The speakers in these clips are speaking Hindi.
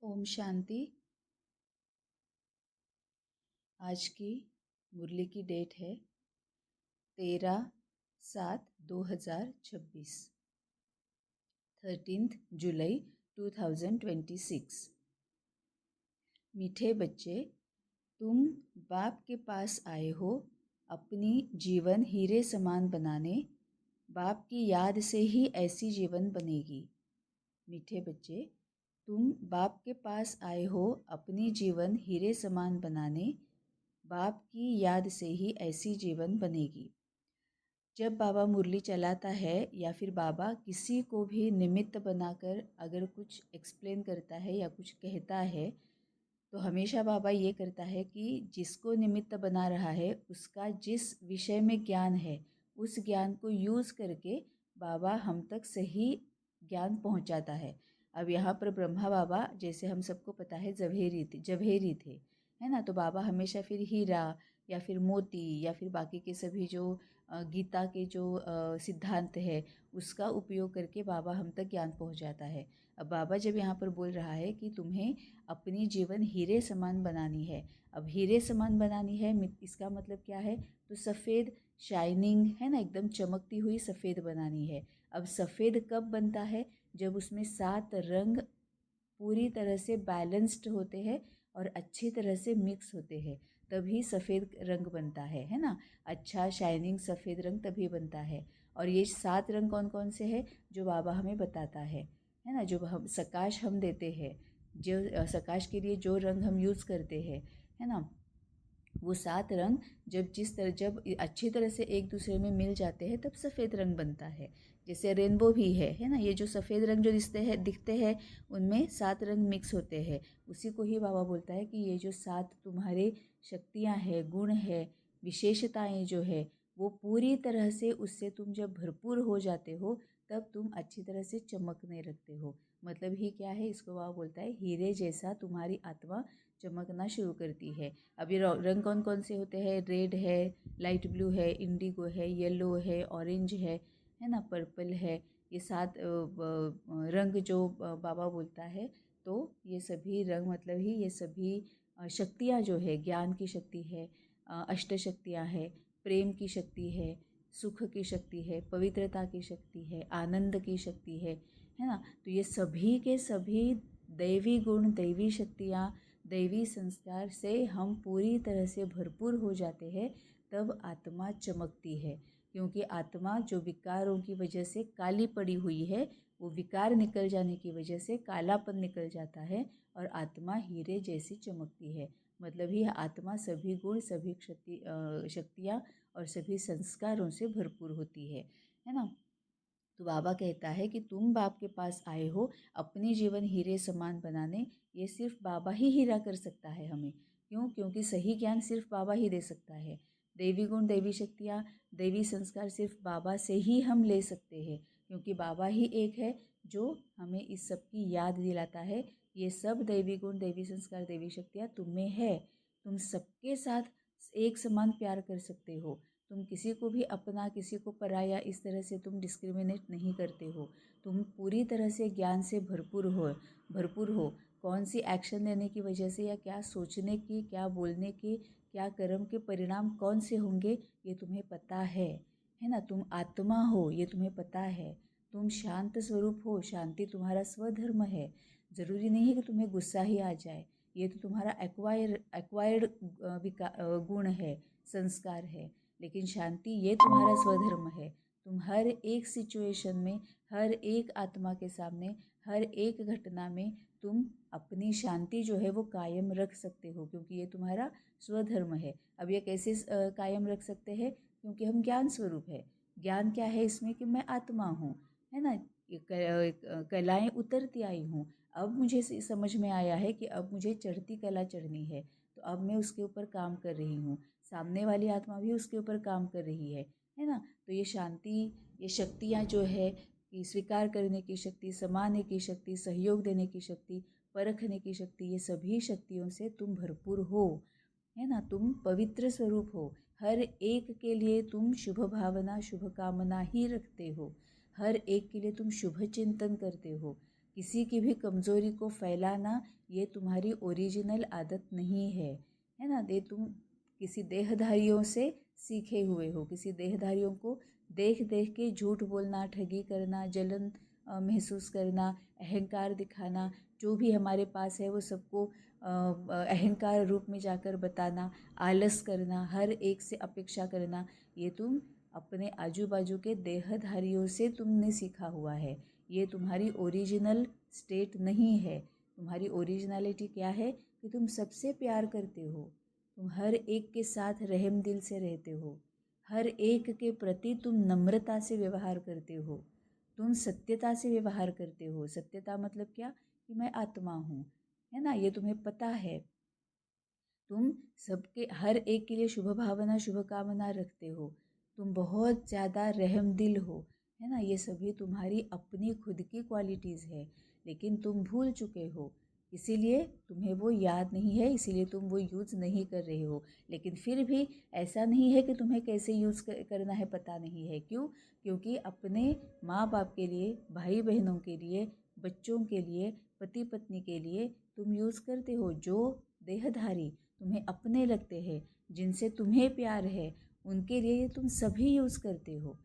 ओम शांति। आज की मुरली की डेट है 13/7/2026, 13 जुलाई 2026। मीठे बच्चे, तुम बाप के पास आए हो अपनी जीवन हीरे समान बनाने। बाप की याद से ही ऐसी जीवन बनेगी। मीठे बच्चे, तुम बाप के पास आए हो अपनी जीवन हीरे समान बनाने। बाप की याद से ही ऐसी जीवन बनेगी। जब बाबा मुरली चलाता है या फिर बाबा किसी को भी निमित्त बनाकर अगर कुछ एक्सप्लेन करता है या कुछ कहता है, तो हमेशा बाबा ये करता है कि जिसको निमित्त बना रहा है उसका जिस विषय में ज्ञान है उस ज्ञान को यूज़ करके बाबा हम तक सही ज्ञान पहुंचाता है। अब यहाँ पर ब्रह्मा बाबा, जैसे हम सबको पता है, जवेरी थे, है ना। तो बाबा हमेशा फिर हीरा या फिर मोती या फिर बाकी के सभी जो गीता के जो सिद्धांत है उसका उपयोग करके बाबा हम तक ज्ञान पहुंचाता है। अब बाबा जब यहाँ पर बोल रहा है कि तुम्हें अपनी जीवन हीरे समान बनानी है। अब हीरे समान बनानी है, इसका मतलब क्या है? तो सफ़ेद शाइनिंग है ना, एकदम चमकती हुई सफ़ेद बनानी है। अब सफ़ेद कब बनता है? जब उसमें 7 रंग पूरी तरह से बैलेंस्ड होते हैं और अच्छी तरह से मिक्स होते हैं, तभी सफ़ेद रंग बनता है ना। अच्छा शाइनिंग सफ़ेद रंग तभी बनता है। और ये 7 रंग कौन कौन से हैं जो बाबा हमें बताता है ना। जो हम सकाश हम देते हैं, जो सकाश के लिए जो रंग हम यूज़ करते हैं, है ना, वो 7 रंग जब अच्छी तरह से एक दूसरे में मिल जाते हैं तब सफ़ेद रंग बनता है। जैसे रेनबो भी है ना। ये जो सफ़ेद रंग जो दिखते हैं उनमें 7 रंग मिक्स होते हैं। उसी को ही बाबा बोलता है कि ये जो 7 तुम्हारे शक्तियाँ हैं, गुण है, विशेषताएं जो है, वो पूरी तरह से उससे तुम जब भरपूर हो जाते हो तब तुम अच्छी तरह से चमकने लगते हो। मतलब ही क्या है? इसको बाबा बोलता है हीरे जैसा तुम्हारी आत्मा चमकना शुरू करती है। अब ये रंग कौन कौन से होते हैं? रेड है, लाइट ब्लू है, इंडिगो है, येलो है, ऑरेंज है ना, पर्पल है। ये 7 रंग जो बाबा बोलता है, तो ये सभी रंग मतलब ही ये सभी शक्तियाँ जो है, ज्ञान की शक्ति है, अष्ट शक्तियाँ है, प्रेम की शक्ति है, सुख की शक्ति है, पवित्रता की शक्ति है, आनंद की शक्ति है ना। तो ये सभी के सभी दैवी गुण, दैवी शक्तियाँ, दैवी संस्कार से हम पूरी तरह से भरपूर हो जाते हैं, तब आत्मा चमकती है। क्योंकि आत्मा जो विकारों की वजह से काली पड़ी हुई है, वो विकार निकल जाने की वजह से कालापन निकल जाता है और आत्मा हीरे जैसी चमकती है। मतलब ही आत्मा सभी गुण, सभी शक्तियाँ और सभी संस्कारों से भरपूर होती है ना। तो बाबा कहता है कि तुम बाप के पास आए हो अपनी जीवन हीरे समान बनाने। ये सिर्फ बाबा ही हीरा कर सकता है हमें। क्यों? क्योंकि सही ज्ञान सिर्फ बाबा ही दे सकता है। दैवी गुण, दैवी शक्तियाँ, दैवी संस्कार सिर्फ बाबा से ही हम ले सकते हैं। क्योंकि बाबा ही एक है जो हमें इस सब की याद दिलाता है। ये सब दैवी गुण, दैवी संस्कार, दैवी शक्तियाँ तुम में है। तुम सबके साथ एक समान प्यार कर सकते हो। तुम किसी को भी अपना, किसी को पराया, इस तरह से तुम डिस्क्रिमिनेट नहीं करते हो। तुम पूरी तरह से ज्ञान से भरपूर हो। कौन सी एक्शन लेने की वजह से या क्या सोचने की, क्या बोलने की, क्या कर्म के परिणाम कौन से होंगे, ये तुम्हें पता है ना। तुम आत्मा हो, ये तुम्हें पता है। तुम शांत स्वरूप हो, शांति तुम्हारा स्वधर्म है। ज़रूरी नहीं है कि तुम्हें गुस्सा ही आ जाए। ये तो तुम्हारा एक्वायर्ड गुण है, संस्कार है। लेकिन शांति ये तुम्हारा स्वधर्म है। तुम हर एक सिचुएशन में, हर एक आत्मा के सामने, हर एक घटना में तुम अपनी शांति जो है वो कायम रख सकते हो, क्योंकि ये तुम्हारा स्वधर्म है। अब ये कैसे कायम रख सकते हैं? क्योंकि हम ज्ञान स्वरूप है। ज्ञान क्या है इसमें? कि मैं आत्मा हूँ, है ना। ये कलाएँ उतरती आई हूँ। अब मुझे समझ में आया है कि अब मुझे चढ़ती कला चढ़नी है, तो अब मैं उसके ऊपर काम कर रही हूँ। सामने वाली आत्मा भी उसके ऊपर काम कर रही है ना। तो ये शांति, ये शक्तियाँ जो है कि स्वीकार करने की शक्ति, समाने की शक्ति, सहयोग देने की शक्ति, परखने की शक्ति, ये सभी शक्तियों से तुम भरपूर हो, है ना। तुम पवित्र स्वरूप हो। हर एक के लिए तुम शुभ भावना, शुभ कामना ही रखते हो। हर एक के लिए तुम शुभ चिंतन करते हो। किसी की भी कमज़ोरी को फैलाना ये तुम्हारी ओरिजिनल आदत नहीं है ना। ये तुम किसी देहधारियों से सीखे हुए हो, किसी देहधारियों को देख देख के झूठ बोलना, ठगी करना, जलन महसूस करना, अहंकार दिखाना, जो भी हमारे पास है वो सबको अहंकार रूप में जाकर बताना, आलस करना, हर एक से अपेक्षा करना, ये तुम अपने आजू बाजू के देहधारियों से तुमने सीखा हुआ है। ये तुम्हारी ओरिजिनल स्टेट नहीं है। तुम्हारी ओरिजिनलिटी क्या है कि तुम सबसे प्यार करते हो, तुम हर एक के साथ रहम दिल से रहते हो, हर एक के प्रति तुम नम्रता से व्यवहार करते हो, तुम सत्यता से व्यवहार करते हो। सत्यता मतलब क्या कि मैं आत्मा हूँ, है ना, ये तुम्हें पता है। तुम सबके हर एक के लिए शुभ भावना शुभ कामना रखते हो, तुम बहुत ज़्यादा रहम दिल हो, है ना। ये सभी तुम्हारी अपनी खुद की क्वालिटीज़ है, लेकिन तुम भूल चुके हो, इसीलिए तुम्हें वो याद नहीं है, इसीलिए तुम वो यूज़ नहीं कर रहे हो। लेकिन फिर भी ऐसा नहीं है कि तुम्हें कैसे यूज़ करना है पता नहीं है। क्यों? क्योंकि अपने माँ बाप के लिए, भाई बहनों के लिए, बच्चों के लिए, पति पत्नी के लिए तुम यूज़ करते हो। जो देहधारी तुम्हें अपने लगते हैं, जिनसे तुम्हें प्यार है, उनके लिए ये तुम सभी यूज़ करते हो,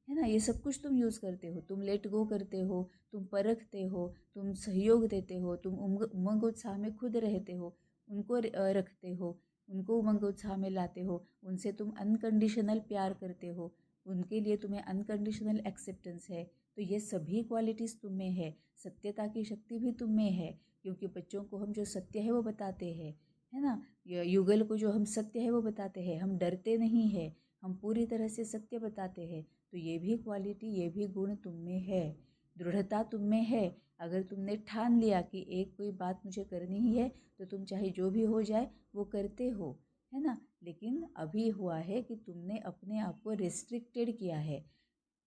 है ना। ये सब कुछ तुम यूज़ करते हो, तुम लेट गो करते हो, तुम परखते हो, तुम सहयोग देते हो, तुम उमंग उत्साह में खुद रहते हो, उनको रखते हो, उनको उमंग उत्साह में लाते हो, उनसे तुम अनकंडीशनल प्यार करते हो, उनके लिए तुम्हें अनकंडीशनल एक्सेप्टेंस है। तो ये सभी क्वालिटीज़ तुम में है। सत्यता की शक्ति भी तुम में है, क्योंकि बच्चों को हम जो सत्य है वो बताते हैं, है ना। युगल को जो हम सत्य है वो बताते हैं, हम डरते नहीं हैं, हम पूरी तरह से सत्य बताते हैं। तो ये भी क्वालिटी, ये भी गुण तुम में है, दृढ़ता तुम में है। अगर तुमने ठान लिया कि एक कोई बात मुझे करनी ही है, तो तुम चाहे जो भी हो जाए वो करते हो, है ना। लेकिन अभी हुआ है कि तुमने अपने आप को रिस्ट्रिक्टेड किया है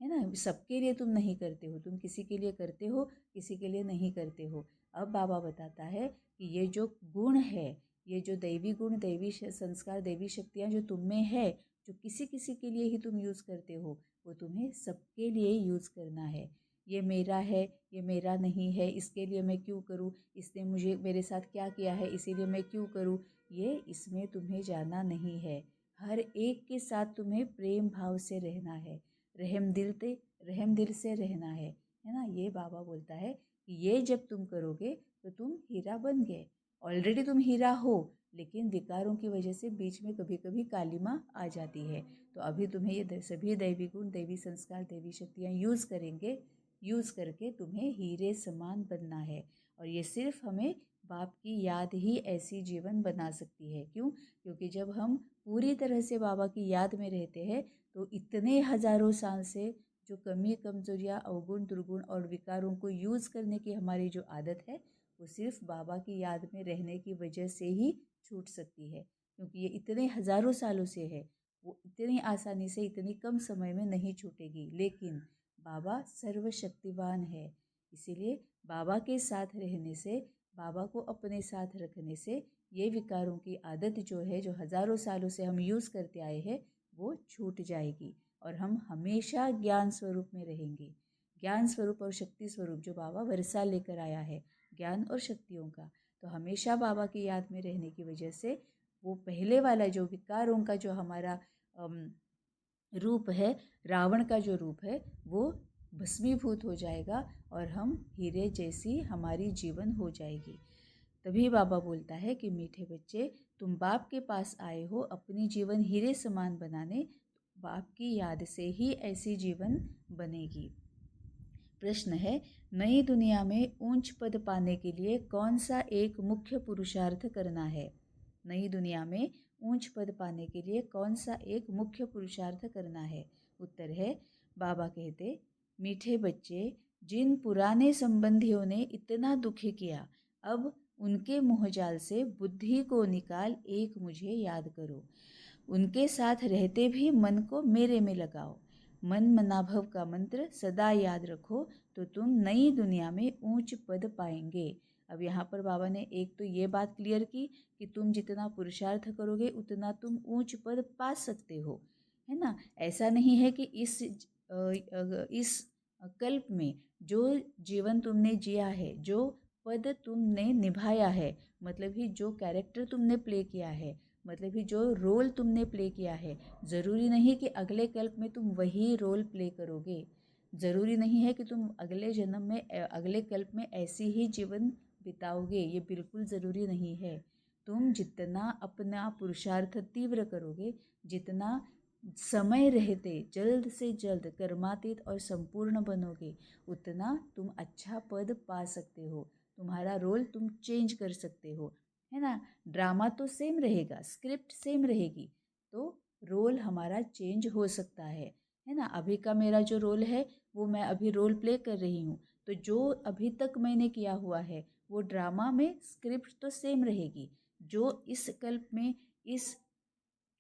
ना। सबके लिए तुम नहीं करते हो, तुम किसी के लिए करते हो, किसी के लिए नहीं करते हो। अब बाबा बताता है कि ये जो गुण है, ये जो दैवी गुण, दैवी संस्कार, दैवी शक्तियाँ जो तुम में है, जो किसी किसी के लिए ही तुम यूज़ करते हो, वो तुम्हें सबके लिए यूज़ करना है। ये मेरा है, ये मेरा नहीं है, इसके लिए मैं क्यों करूँ, इसने मुझे मेरे साथ क्या किया है इसीलिए मैं क्यों करूँ, ये इसमें तुम्हें जाना नहीं है। हर एक के साथ तुम्हें प्रेम भाव से रहना है, रहम दिल से रहना है ना। ये बाबा बोलता है कि ये जब तुम करोगे तो तुम हीरा बन गए। ऑलरेडी तुम हीरा हो, लेकिन विकारों की वजह से बीच में कभी कभी कालिमा आ जाती है। तो अभी तुम्हें ये सभी दैवी गुण, दैवी संस्कार, दैवी शक्तियाँ यूज़ करके तुम्हें हीरे समान बनना है। और ये सिर्फ हमें बाप की याद ही ऐसी जीवन बना सकती है। क्यों? क्योंकि जब हम पूरी तरह से बाबा की याद में रहते हैं, तो इतने हजारों साल से जो कमी, कमजोरियाँ, अवगुण, दुर्गुण और विकारों को यूज़ करने की हमारी जो आदत है, वो सिर्फ बाबा की याद में रहने की वजह से ही छूट सकती है। क्योंकि ये इतने हजारों सालों से है, वो इतनी आसानी से, इतनी कम समय में नहीं छूटेगी। लेकिन बाबा सर्वशक्तिवान है, इसीलिए बाबा के साथ रहने से, बाबा को अपने साथ रखने से ये विकारों की आदत जो है, जो हजारों सालों से हम यूज़ करते आए हैं, वो छूट जाएगी और हम हमेशा ज्ञान स्वरूप में रहेंगे। ज्ञान स्वरूप और शक्ति स्वरूप जो बाबा वर्षा लेकर आया है, ज्ञान और शक्तियों का, तो हमेशा बाबा की याद में रहने की वजह से वो पहले वाला जो विकारों का जो हमारा रूप है, रावण का जो रूप है, वो भस्मीभूत हो जाएगा और हम हीरे जैसी हमारी जीवन हो जाएगी। तभी बाबा बोलता है कि मीठे बच्चे, तुम बाप के पास आए हो अपनी जीवन हीरे समान बनाने, बाप की याद से ही ऐसी जीवन बनेगी। प्रश्न है, नई दुनिया में ऊंच पद पाने के लिए कौन सा एक मुख्य पुरुषार्थ करना है? नई दुनिया में ऊंच पद पाने के लिए कौन सा एक मुख्य पुरुषार्थ करना है? उत्तर है, बाबा कहते, मीठे बच्चे, जिन पुराने संबंधियों ने इतना दुखी किया, अब उनके मोहजाल से बुद्धि को निकाल एक मुझे याद करो। उनके साथ रहते भी मन को मेरे में लगाओ। मन मनाभव का मंत्र सदा याद रखो, तो तुम नई दुनिया में ऊंच पद पाएंगे। अब यहाँ पर बाबा ने एक तो ये बात क्लियर की कि तुम जितना पुरुषार्थ करोगे उतना तुम ऊंच पद पा सकते हो, है ना। ऐसा नहीं है कि इस कल्प में जो जीवन तुमने जिया है, जो पद तुमने निभाया है, मतलब कि जो कैरेक्टर तुमने प्ले किया है, मतलब कि जो रोल तुमने प्ले किया है, ज़रूरी नहीं कि अगले कल्प में तुम वही रोल प्ले करोगे। ज़रूरी नहीं है कि तुम अगले जन्म में अगले कल्प में ऐसी ही जीवन बिताओगे, ये बिल्कुल ज़रूरी नहीं है। तुम जितना अपना पुरुषार्थ तीव्र करोगे, जितना समय रहते जल्द से जल्द कर्मातीत और संपूर्ण बनोगे, उतना तुम अच्छा पद पा सकते हो, तुम्हारा रोल तुम चेंज कर सकते हो, है ना। ड्रामा तो सेम रहेगा, स्क्रिप्ट सेम रहेगी, तो रोल हमारा चेंज हो सकता है ना। अभी का मेरा जो रोल है वो मैं अभी रोल प्ले कर रही हूँ, तो जो अभी तक मैंने किया हुआ है वो ड्रामा में स्क्रिप्ट तो सेम रहेगी। जो इस कल्प में इस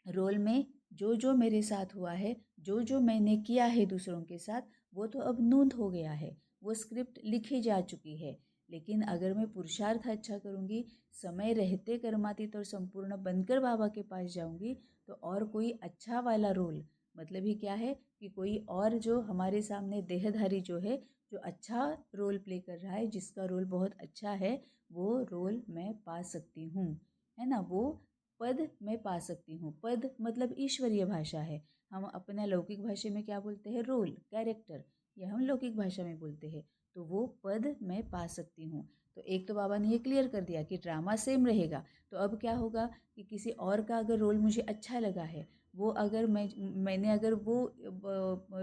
रोल में जो जो मेरे साथ हुआ है, जो जो मैंने किया है दूसरों के साथ, वो तो अब नूंद हो गया है, वो स्क्रिप्ट लिखी जा चुकी है। लेकिन अगर मैं पुरुषार्थ अच्छा करूँगी, समय रहते कर्मातीत और संपूर्ण बनकर बाबा के पास जाऊँगी, तो और कोई अच्छा वाला रोल, मतलब ही क्या है कि कोई और जो हमारे सामने देहधारी जो है, जो अच्छा रोल प्ले कर रहा है, जिसका रोल बहुत अच्छा है, वो रोल मैं पा सकती हूँ, है ना। वो पद मैं पा सकती हूँ। पद मतलब ईश्वरीय भाषा है। हम अपने लौकिक भाषा में क्या बोलते हैं, रोल, कैरेक्टर, ये हम लौकिक भाषा में बोलते हैं। तो वो पद मैं पा सकती हूँ। तो एक तो बाबा ने ये क्लियर कर दिया कि ड्रामा सेम रहेगा। तो अब क्या होगा कि किसी और का अगर रोल मुझे अच्छा लगा है, वो अगर मैंने अगर वो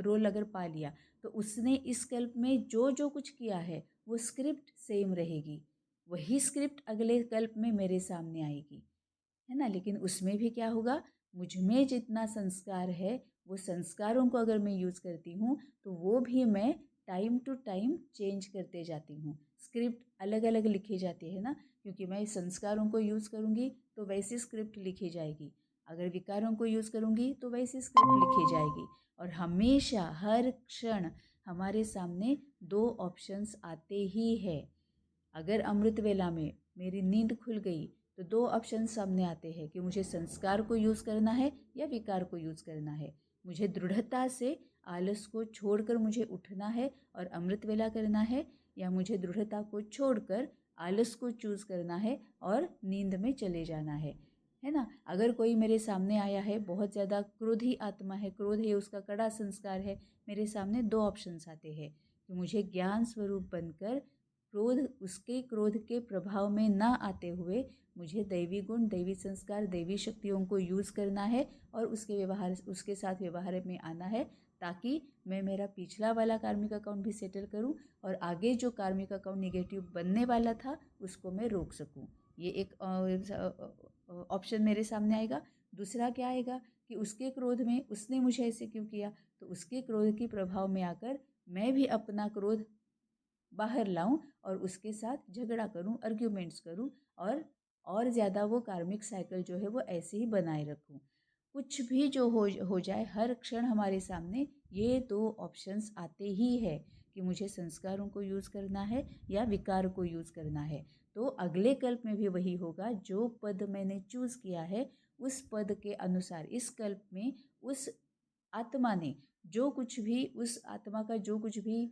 रोल अगर पा लिया, तो उसने इस कल्प में जो जो कुछ किया है वो स्क्रिप्ट सेम रहेगी। वही स्क्रिप्ट अगले कल्प में मेरे सामने आएगी, है ना। लेकिन उसमें भी क्या होगा, मुझ में जितना संस्कार है, वो संस्कारों को अगर मैं यूज़ करती हूँ, तो वो भी मैं टाइम टू टाइम चेंज करते जाती हूँ। स्क्रिप्ट अलग अलग लिखी जाती है ना, क्योंकि मैं संस्कारों को यूज़ करूँगी तो वैसी स्क्रिप्ट लिखी जाएगी, अगर विकारों को यूज़ करूँगी तो वैसी स्क्रिप्ट लिखी जाएगी। और हमेशा हर क्षण हमारे सामने दो ऑप्शंस आते ही है। अगर अमृत वेला में मेरी नींद खुल गई, तो दो ऑप्शन सामने आते हैं कि मुझे संस्कार को यूज़ करना है या विकार को यूज़ करना है। मुझे दृढ़ता से आलस को छोड़कर मुझे उठना है और अमृत वेला करना है, या मुझे दृढ़ता को छोड़कर आलस को चूज़ करना है और नींद में चले जाना है ना। अगर कोई मेरे सामने आया है, बहुत ज़्यादा क्रोधी आत्मा है, क्रोध है, उसका कड़ा संस्कार है, मेरे सामने दो ऑप्शंस आते हैं कि मुझे ज्ञान स्वरूप बनकर क्रोध, उसके क्रोध के प्रभाव में ना आते हुए मुझे दैवी गुण, दैवी संस्कार, दैवी शक्तियों को यूज़ करना है और उसके साथ व्यवहार में आना है, ताकि मैं मेरा पिछला वाला कार्मिक अकाउंट भी सेटल करूं और आगे जो कार्मिक अकाउंट निगेटिव बनने वाला था उसको मैं रोक सकूं। ये एक ऑप्शन मेरे सामने आएगा। दूसरा क्या आएगा कि उसके क्रोध में उसने मुझे ऐसे क्यों किया, तो उसके क्रोध के प्रभाव में आकर मैं भी अपना क्रोध बाहर लाऊं और उसके साथ झगड़ा करूं, आर्ग्यूमेंट्स करूं, और ज़्यादा वो कार्मिक साइकिल जो है वो ऐसे ही बनाए रखूं। कुछ भी जो हो जाए, हर क्षण हमारे सामने ये दो ऑप्शंस आते ही है कि मुझे संस्कारों को यूज़ करना है या विकार को यूज़ करना है। तो अगले कल्प में भी वही होगा, जो पद मैंने चूज़ किया है उस पद के अनुसार इस कल्प में उस आत्मा ने जो कुछ भी, उस आत्मा का जो कुछ भी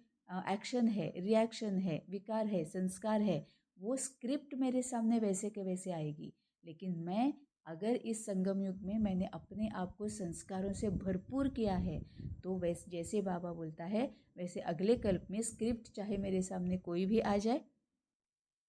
एक्शन है, रिएक्शन है, विकार है, संस्कार है, वो स्क्रिप्ट मेरे सामने वैसे के वैसे आएगी। लेकिन मैं अगर इस संगम युग में मैंने अपने आप को संस्कारों से भरपूर किया है, तो वैसे जैसे बाबा बोलता है वैसे अगले कल्प में स्क्रिप्ट चाहे मेरे सामने कोई भी आ जाए,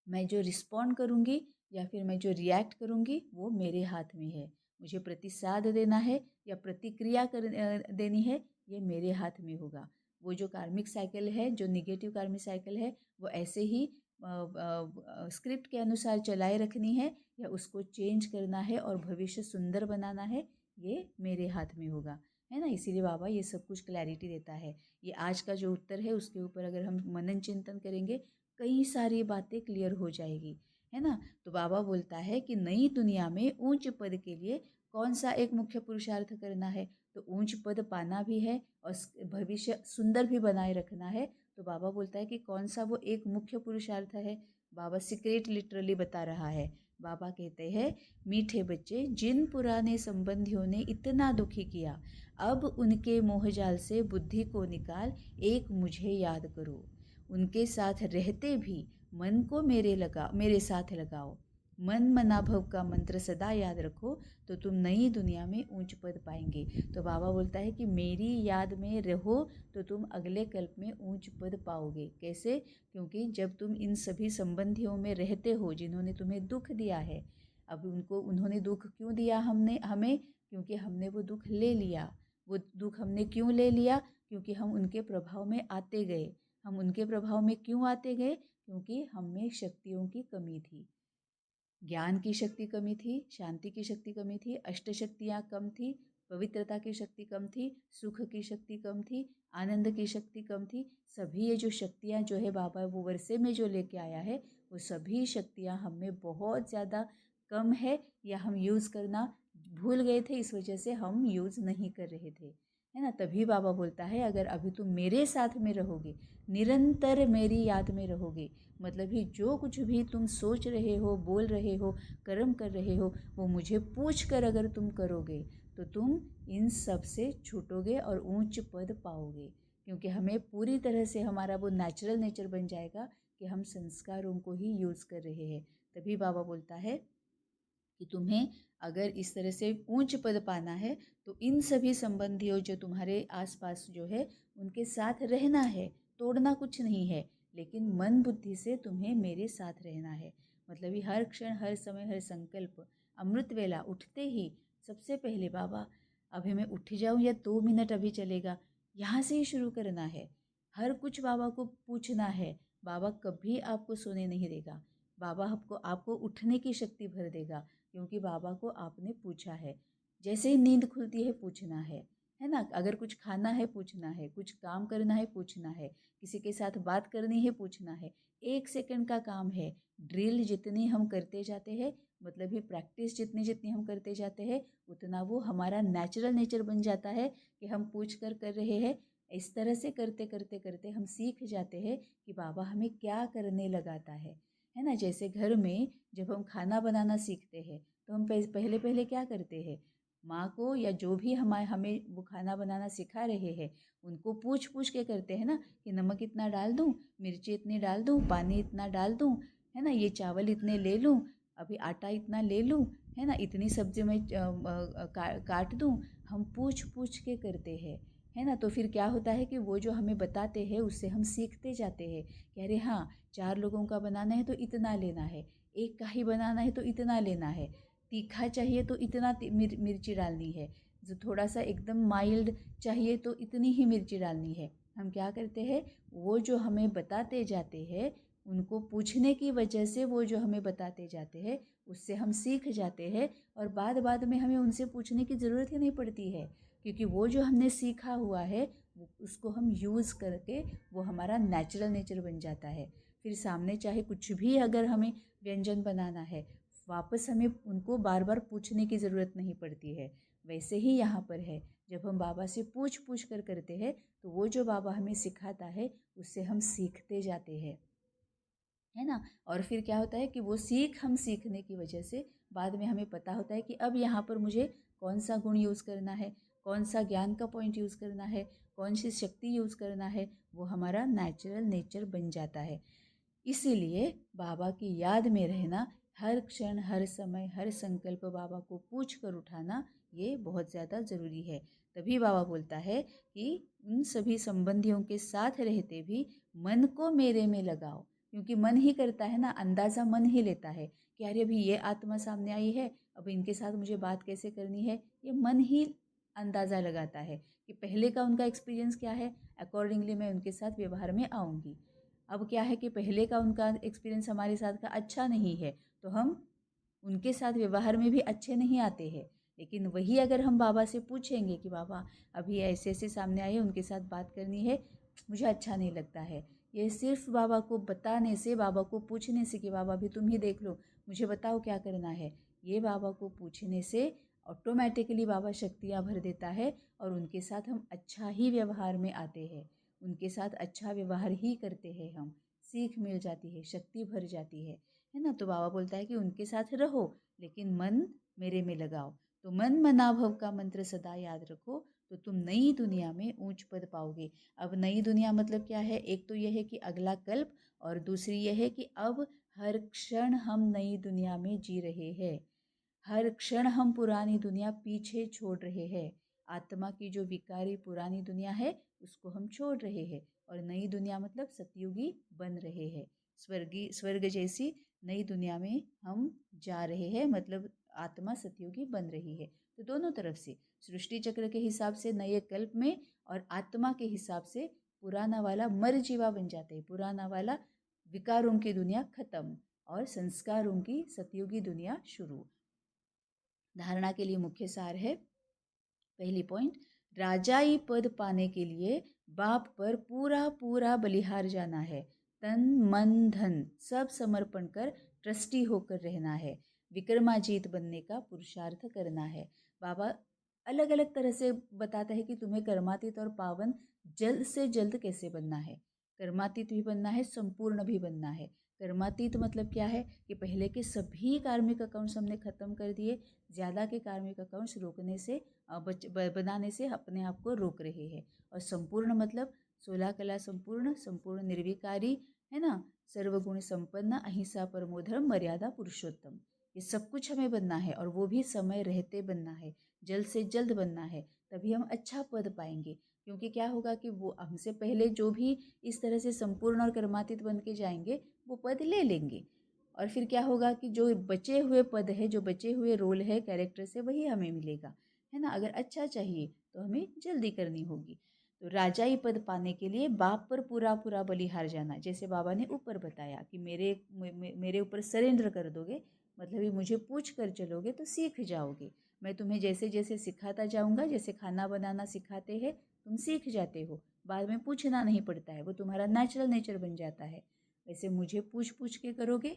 मैं जो रिस्पॉन्ड करूँगी या फिर मैं जो रिएक्ट करूँगी वो मेरे हाथ में है। मुझे प्रतिसाद देना है या प्रतिक्रिया देनी है, ये मेरे हाथ में होगा। वो जो कार्मिक साइकिल है, जो निगेटिव कार्मिक साइकिल है, वो ऐसे ही स्क्रिप्ट के अनुसार चलाए रखनी है या उसको चेंज करना है और भविष्य सुंदर बनाना है, ये मेरे हाथ में होगा, है ना। इसीलिए बाबा ये सब कुछ क्लैरिटी देता है। ये आज का जो उत्तर है उसके ऊपर अगर हम मनन चिंतन करेंगे, कई सारी बातें क्लियर हो जाएगी, है ना। तो बाबा बोलता है कि नई दुनिया में ऊंच पद के लिए कौन सा एक मुख्य पुरुषार्थ करना है, तो ऊंच पद पाना भी है और भविष्य सुंदर भी बनाए रखना है। तो बाबा बोलता है कि कौन सा वो एक मुख्य पुरुषार्थ है। बाबा सीक्रेट लिटरली बता रहा है। बाबा कहते हैं, मीठे बच्चे, जिन पुराने संबंधियों ने इतना दुखी किया, अब उनके मोहजाल से बुद्धि को निकाल एक मुझे याद करो। उनके साथ रहते भी मन को मेरे साथ लगाओ। मन मना भव का मंत्र सदा याद रखो तो तुम नई दुनिया में ऊंच पद पाएंगे। तो बाबा बोलता है कि मेरी याद में रहो तो तुम अगले कल्प में ऊंच पद पाओगे। कैसे? क्योंकि जब तुम इन सभी संबंधियों में रहते हो जिन्होंने तुम्हें दुख दिया है, अब उन्होंने दुख क्यों दिया हमें? क्योंकि हमने वो दुख ले लिया। वो दुख हमने क्यों ले लिया? क्योंकि हम उनके प्रभाव में आते गए। हम उनके प्रभाव में क्यों आते गए? क्योंकि हम में शक्तियों की कमी थी। ज्ञान की शक्ति कमी थी, शांति की शक्ति कमी थी, अष्ट शक्तियाँ कम थी, पवित्रता की शक्ति कम थी, सुख की शक्ति कम थी, आनंद की शक्ति कम थी। सभी ये जो शक्तियाँ जो है बाबा वो वर्षे में जो लेके आया है, वो सभी शक्तियाँ हम में बहुत ज़्यादा कम है या हम यूज़ करना भूल गए थे, इस वजह से हम यूज़ नहीं कर रहे थे, है ना। तभी बाबा बोलता है अगर अभी तुम मेरे साथ में रहोगे, निरंतर मेरी याद में रहोगे, मतलब ही जो कुछ भी तुम सोच रहे हो, बोल रहे हो, कर्म कर रहे हो, वो मुझे पूछ कर अगर तुम करोगे तो तुम इन सब से छूटोगे और ऊंच पद पाओगे। क्योंकि हमें पूरी तरह से हमारा वो नेचुरल नेचर बन जाएगा कि हम संस्कारों को ही यूज़ कर रहे हैं। तभी बाबा बोलता है कि तुम्हें अगर इस तरह से ऊंच पद पाना है तो इन सभी संबंधियों जो तुम्हारे आसपास जो है उनके साथ रहना है, तोड़ना कुछ नहीं है, लेकिन मन बुद्धि से तुम्हें मेरे साथ रहना है। मतलब ये हर क्षण, हर समय, हर संकल्प, अमृत वेला उठते ही सबसे पहले बाबा अभी मैं उठ जाऊं या 2 मिनट अभी चलेगा, यहाँ से ही शुरू करना है। हर कुछ बाबा को पूछना है। बाबा कभी आपको सोने नहीं देगा। बाबा आपको आपको उठने की शक्ति भर देगा, क्योंकि बाबा को आपने पूछा है। जैसे ही नींद खुलती है पूछना है ना। अगर कुछ खाना है पूछना है, कुछ काम करना है पूछना है, किसी के साथ बात करनी है पूछना है। 1 सेकंड का काम है। ड्रिल जितनी हम करते जाते हैं, मतलब ही प्रैक्टिस जितनी जितनी हम करते जाते हैं, उतना वो हमारा नेचुरल नेचर बन जाता है कि हम पूछ कर रहे हैं। इस तरह से करते करते करते हम सीख जाते हैं कि बाबा हमें क्या करने लगाता है ना। जैसे घर में जब हम खाना बनाना सीखते हैं तो हम पहले पहले क्या करते हैं, माँ को या जो भी हमें वो खाना बनाना सिखा रहे हैं उनको पूछ पूछ के करते हैं ना कि नमक इतना डाल दूँ, मिर्ची इतनी डाल दूँ, पानी इतना डाल दूँ, है ना, ये चावल इतने ले लूँ, अभी आटा इतना ले लूँ, है ना, इतनी सब्जी मैं काट दूँ। हम पूछ पूछ के करते हैं, है ना। तो फिर क्या होता है कि वो जो हमें बताते हैं उससे हम सीखते जाते हैं कि अरे हाँ, 4 लोगों का बनाना है तो इतना लेना है, एक का ही बनाना है तो इतना लेना है, तीखा चाहिए तो इतना मिर्ची डालनी है, जो थोड़ा सा एकदम माइल्ड चाहिए तो इतनी ही मिर्ची डालनी है। हम क्या करते हैं, वो जो हमें बताते जाते हैं उनको पूछने की वजह से वो जो हमें बताते जाते हैं उससे हम सीख जाते हैं, और बाद बाद में हमें उनसे पूछने की ज़रूरत ही नहीं पड़ती है, क्योंकि वो जो हमने सीखा हुआ है उसको हम यूज़ करके वो हमारा नेचुरल नेचर बन जाता है। फिर सामने चाहे कुछ भी अगर हमें व्यंजन बनाना है, वापस हमें उनको बार बार पूछने की ज़रूरत नहीं पड़ती है। वैसे ही यहाँ पर है, जब हम बाबा से पूछ पूछ कर करते हैं तो वो जो बाबा हमें सिखाता है उससे हम सीखते जाते हैं, है ना। और फिर क्या होता है कि वो हम सीखने की वजह से बाद में हमें पता होता है कि अब यहाँ पर मुझे कौन सा गुण यूज़ करना है, कौन सा ज्ञान का पॉइंट यूज़ करना है, कौन सी शक्ति यूज़ करना है, वो हमारा नेचुरल नेचर बन जाता है। इसीलिए बाबा की याद में रहना, हर क्षण, हर समय, हर संकल्प बाबा को पूछ कर उठाना, ये बहुत ज़्यादा ज़रूरी है। तभी बाबा बोलता है कि उन सभी संबंधियों के साथ रहते भी मन को मेरे में लगाओ, क्योंकि मन ही करता है ना, अंदाज़ा मन ही लेता है कि अरे अभी ये आत्मा सामने आई है, अब इनके साथ मुझे बात कैसे करनी है, ये मन ही अंदाज़ा लगाता है कि पहले का उनका एक्सपीरियंस क्या है, अकॉर्डिंगली मैं उनके साथ व्यवहार में आऊँगी। अब क्या है कि पहले का उनका एक्सपीरियंस हमारे साथ का अच्छा नहीं है, तो हम उनके साथ व्यवहार में भी अच्छे नहीं आते हैं। लेकिन वही अगर हम बाबा से पूछेंगे कि बाबा अभी ऐसे ऐसे सामने आए, उनके साथ बात करनी है, मुझे अच्छा नहीं लगता है, ये सिर्फ बाबा को बताने से, बाबा को पूछने से कि बाबा अभी तुम ही देख लो, मुझे बताओ क्या करना है, ये बाबा को पूछने से ऑटोमेटिकली बाबा शक्तियाँ भर देता है और उनके साथ हम अच्छा ही व्यवहार में आते हैं, उनके साथ अच्छा व्यवहार ही करते हैं हम, सीख मिल जाती है, शक्ति भर जाती है ना। तो बाबा बोलता है कि उनके साथ रहो लेकिन मन मेरे में लगाओ। तो मन मना भव का मंत्र सदा याद रखो तो तुम नई दुनिया में ऊंच पद पाओगे। अब नई दुनिया मतलब क्या है? एक तो यह है कि अगला कल्प, और दूसरी यह है कि अब हर क्षण हम नई दुनिया में जी रहे हैं। हर क्षण हम पुरानी दुनिया पीछे छोड़ रहे हैं। आत्मा की जो विकारी पुरानी दुनिया है उसको हम छोड़ रहे हैं, और नई दुनिया मतलब सतयुगी बन रहे हैं। स्वर्ग जैसी नई दुनिया में हम जा रहे हैं, मतलब आत्मा सतयुगी बन रही है। तो दोनों तरफ से, सृष्टि चक्र के हिसाब से नए कल्प में, और आत्मा के हिसाब से पुराना वाला मर जीवा बन जाते हैं। पुराना वाला विकारों की दुनिया खत्म और संस्कारों की सतयुगी दुनिया शुरू। धारणा के लिए मुख्य सार है, पहली पॉइंट, राजाई पद पाने के लिए बाप पर पूरा पूरा बलिहार जाना है। तन मन धन सब समर्पण कर ट्रस्टी होकर रहना है। विक्रमाजीत बनने का पुरुषार्थ करना है। बाबा अलग अलग तरह से बताता है कि तुम्हें कर्मातीत और पावन जल्द से जल्द कैसे बनना है। कर्मातीत भी बनना है, संपूर्ण भी बनना है। कर्मातीत मतलब क्या है कि पहले के सभी कार्मिक अकाउंट्स हमने खत्म कर दिए, ज़्यादा के कार्मिक अकाउंट्स रोकने से बनाने से अपने आप को रोक रहे हैं। और संपूर्ण मतलब 16 कला संपूर्ण, संपूर्ण निर्विकारी, है ना, सर्वगुण संपन्न, अहिंसा परमो धर्म, मर्यादा पुरुषोत्तम। ये सब कुछ हमें बनना है, और वो भी समय रहते बनना है, जल्द से जल्द बनना है। तभी हम अच्छा पद पाएंगे। क्योंकि क्या होगा कि वो हमसे पहले जो भी इस तरह से संपूर्ण और कर्मातीत बन के जाएंगे वो पद ले लेंगे, और फिर क्या होगा कि जो बचे हुए पद है, जो बचे हुए रोल है कैरेक्टर से, वही हमें मिलेगा, है ना। अगर अच्छा चाहिए तो हमें जल्दी करनी होगी। तो राजाई पद पाने के लिए बाप पर पूरा पूरा बलिहार जाना, जैसे बाबा ने ऊपर बताया कि मेरे ऊपर सरेंडर कर दोगे, मतलब ये मुझे पूछ कर चलोगे तो सीख जाओगे। मैं तुम्हें जैसे जैसे सिखाता जाऊंगा, जैसे खाना बनाना सिखाते हैं तुम सीख जाते हो, बाद में पूछना नहीं पड़ता है, वो तुम्हारा नेचुरल नेचर बन जाता है। वैसे मुझे पूछ पूछ के करोगे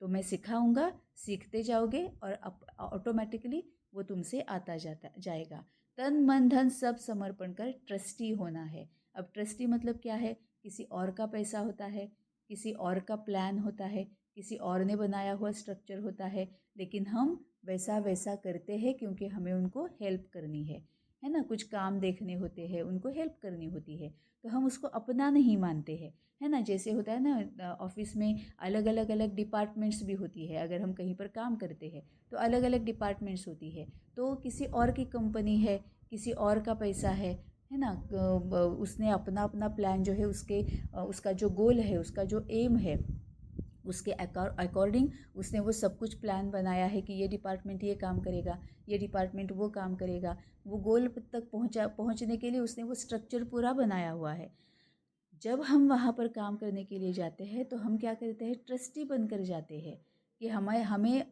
तो मैं सिखाऊंगा, सीखते जाओगे, और ऑटोमेटिकली वो तुमसे आता जाता जाएगा। तन मन धन सब समर्पण कर ट्रस्टी होना है। अब ट्रस्टी मतलब क्या है? किसी और का पैसा होता है, किसी और का प्लान होता है, किसी और ने बनाया हुआ स्ट्रक्चर होता है, लेकिन हम वैसा वैसा करते हैं क्योंकि हमें उनको हेल्प करनी है ना। कुछ काम देखने होते हैं, उनको हेल्प करनी होती है, तो हम उसको अपना नहीं मानते हैं, है ना। जैसे होता है ना ऑफिस में अलग अलग अलग डिपार्टमेंट्स भी होती है। अगर हम कहीं पर काम करते हैं तो अलग अलग डिपार्टमेंट्स होती है। तो किसी और की कंपनी है, किसी और का पैसा है ना, उसने अपना अपना प्लान जो है, उसका जो गोल है, उसका जो एम है, उसके अकॉर्डिंग उसने वो सब कुछ प्लान बनाया है कि ये डिपार्टमेंट ये काम करेगा, ये डिपार्टमेंट वो काम करेगा। वो गोल तक पहुंचने के लिए उसने वो स्ट्रक्चर पूरा बनाया हुआ है। जब हम वहाँ पर काम करने के लिए जाते हैं तो हम क्या करते हैं? ट्रस्टी बनकर जाते हैं कि हमें हमें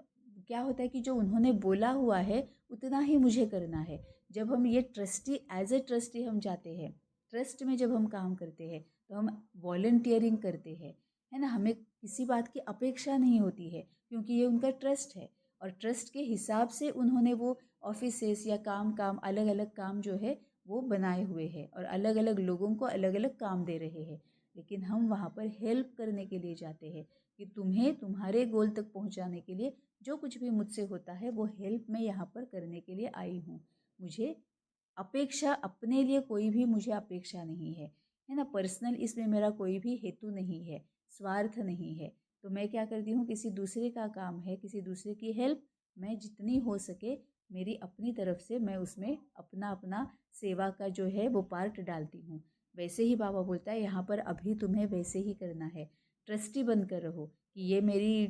क्या होता है कि जो उन्होंने बोला हुआ है उतना ही मुझे करना है। जब हम ये ट्रस्टी, एज ए ट्रस्टी हम जाते हैं, ट्रस्ट में जब हम काम करते हैं तो हम वॉलंटियरिंग करते हैं, है ना। हमें किसी बात की अपेक्षा नहीं होती है क्योंकि ये उनका ट्रस्ट है, और ट्रस्ट के हिसाब से उन्होंने वो ऑफिसेस या काम अलग अलग काम जो है वो बनाए हुए हैं, और अलग अलग लोगों को अलग अलग काम दे रहे हैं। लेकिन हम वहाँ पर हेल्प करने के लिए जाते हैं कि तुम्हें तुम्हारे गोल तक पहुँचाने के लिए जो कुछ भी मुझसे होता है वो हेल्प मैं यहाँ पर करने के लिए आई हूँ। मुझे अपेक्षा, अपने लिए कोई भी मुझे अपेक्षा नहीं है ना। पर्सनल इसमें मेरा कोई भी हेतु नहीं है, स्वार्थ नहीं है। तो मैं क्या करती हूँ, किसी दूसरे का काम है, किसी दूसरे की हेल्प मैं जितनी हो सके मेरी अपनी तरफ से मैं उसमें अपना अपना सेवा का जो है वो पार्ट डालती हूँ। वैसे ही बाबा बोलता है यहाँ पर अभी तुम्हें वैसे ही करना है। ट्रस्टी बनकर रहो कि ये मेरी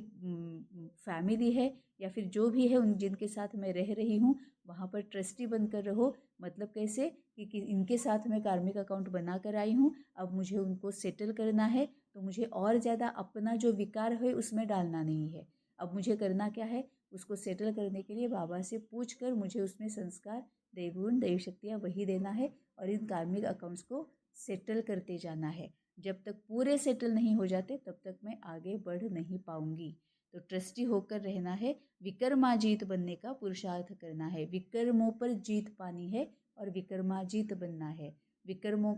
फैमिली है, या फिर जो भी है उन जिनके साथ मैं रह रही हूँ वहाँ पर ट्रस्टी बनकर रहो। मतलब कैसे कि इनके साथ मैं कार्मिक अकाउंट बना कर आई हूँ, अब मुझे उनको सेटल करना है, तो मुझे और ज़्यादा अपना जो विकार है उसमें डालना नहीं है। अब मुझे करना क्या है, उसको सेटल करने के लिए बाबा से पूछ कर मुझे उसमें संस्कार, दैवगुण, दैव शक्तियाँ वही देना है, और इन कार्मिक अकाउंट्स को सेटल करते जाना है। जब तक पूरे सेटल नहीं हो जाते तब तक मैं आगे बढ़ नहीं पाऊंगी। तो ट्रस्टी होकर रहना है, विक्रमाजीत बनने का पुरुषार्थ करना है। विक्रमों पर जीत पानी है और विक्रमाजीत बनना है। विक्रमों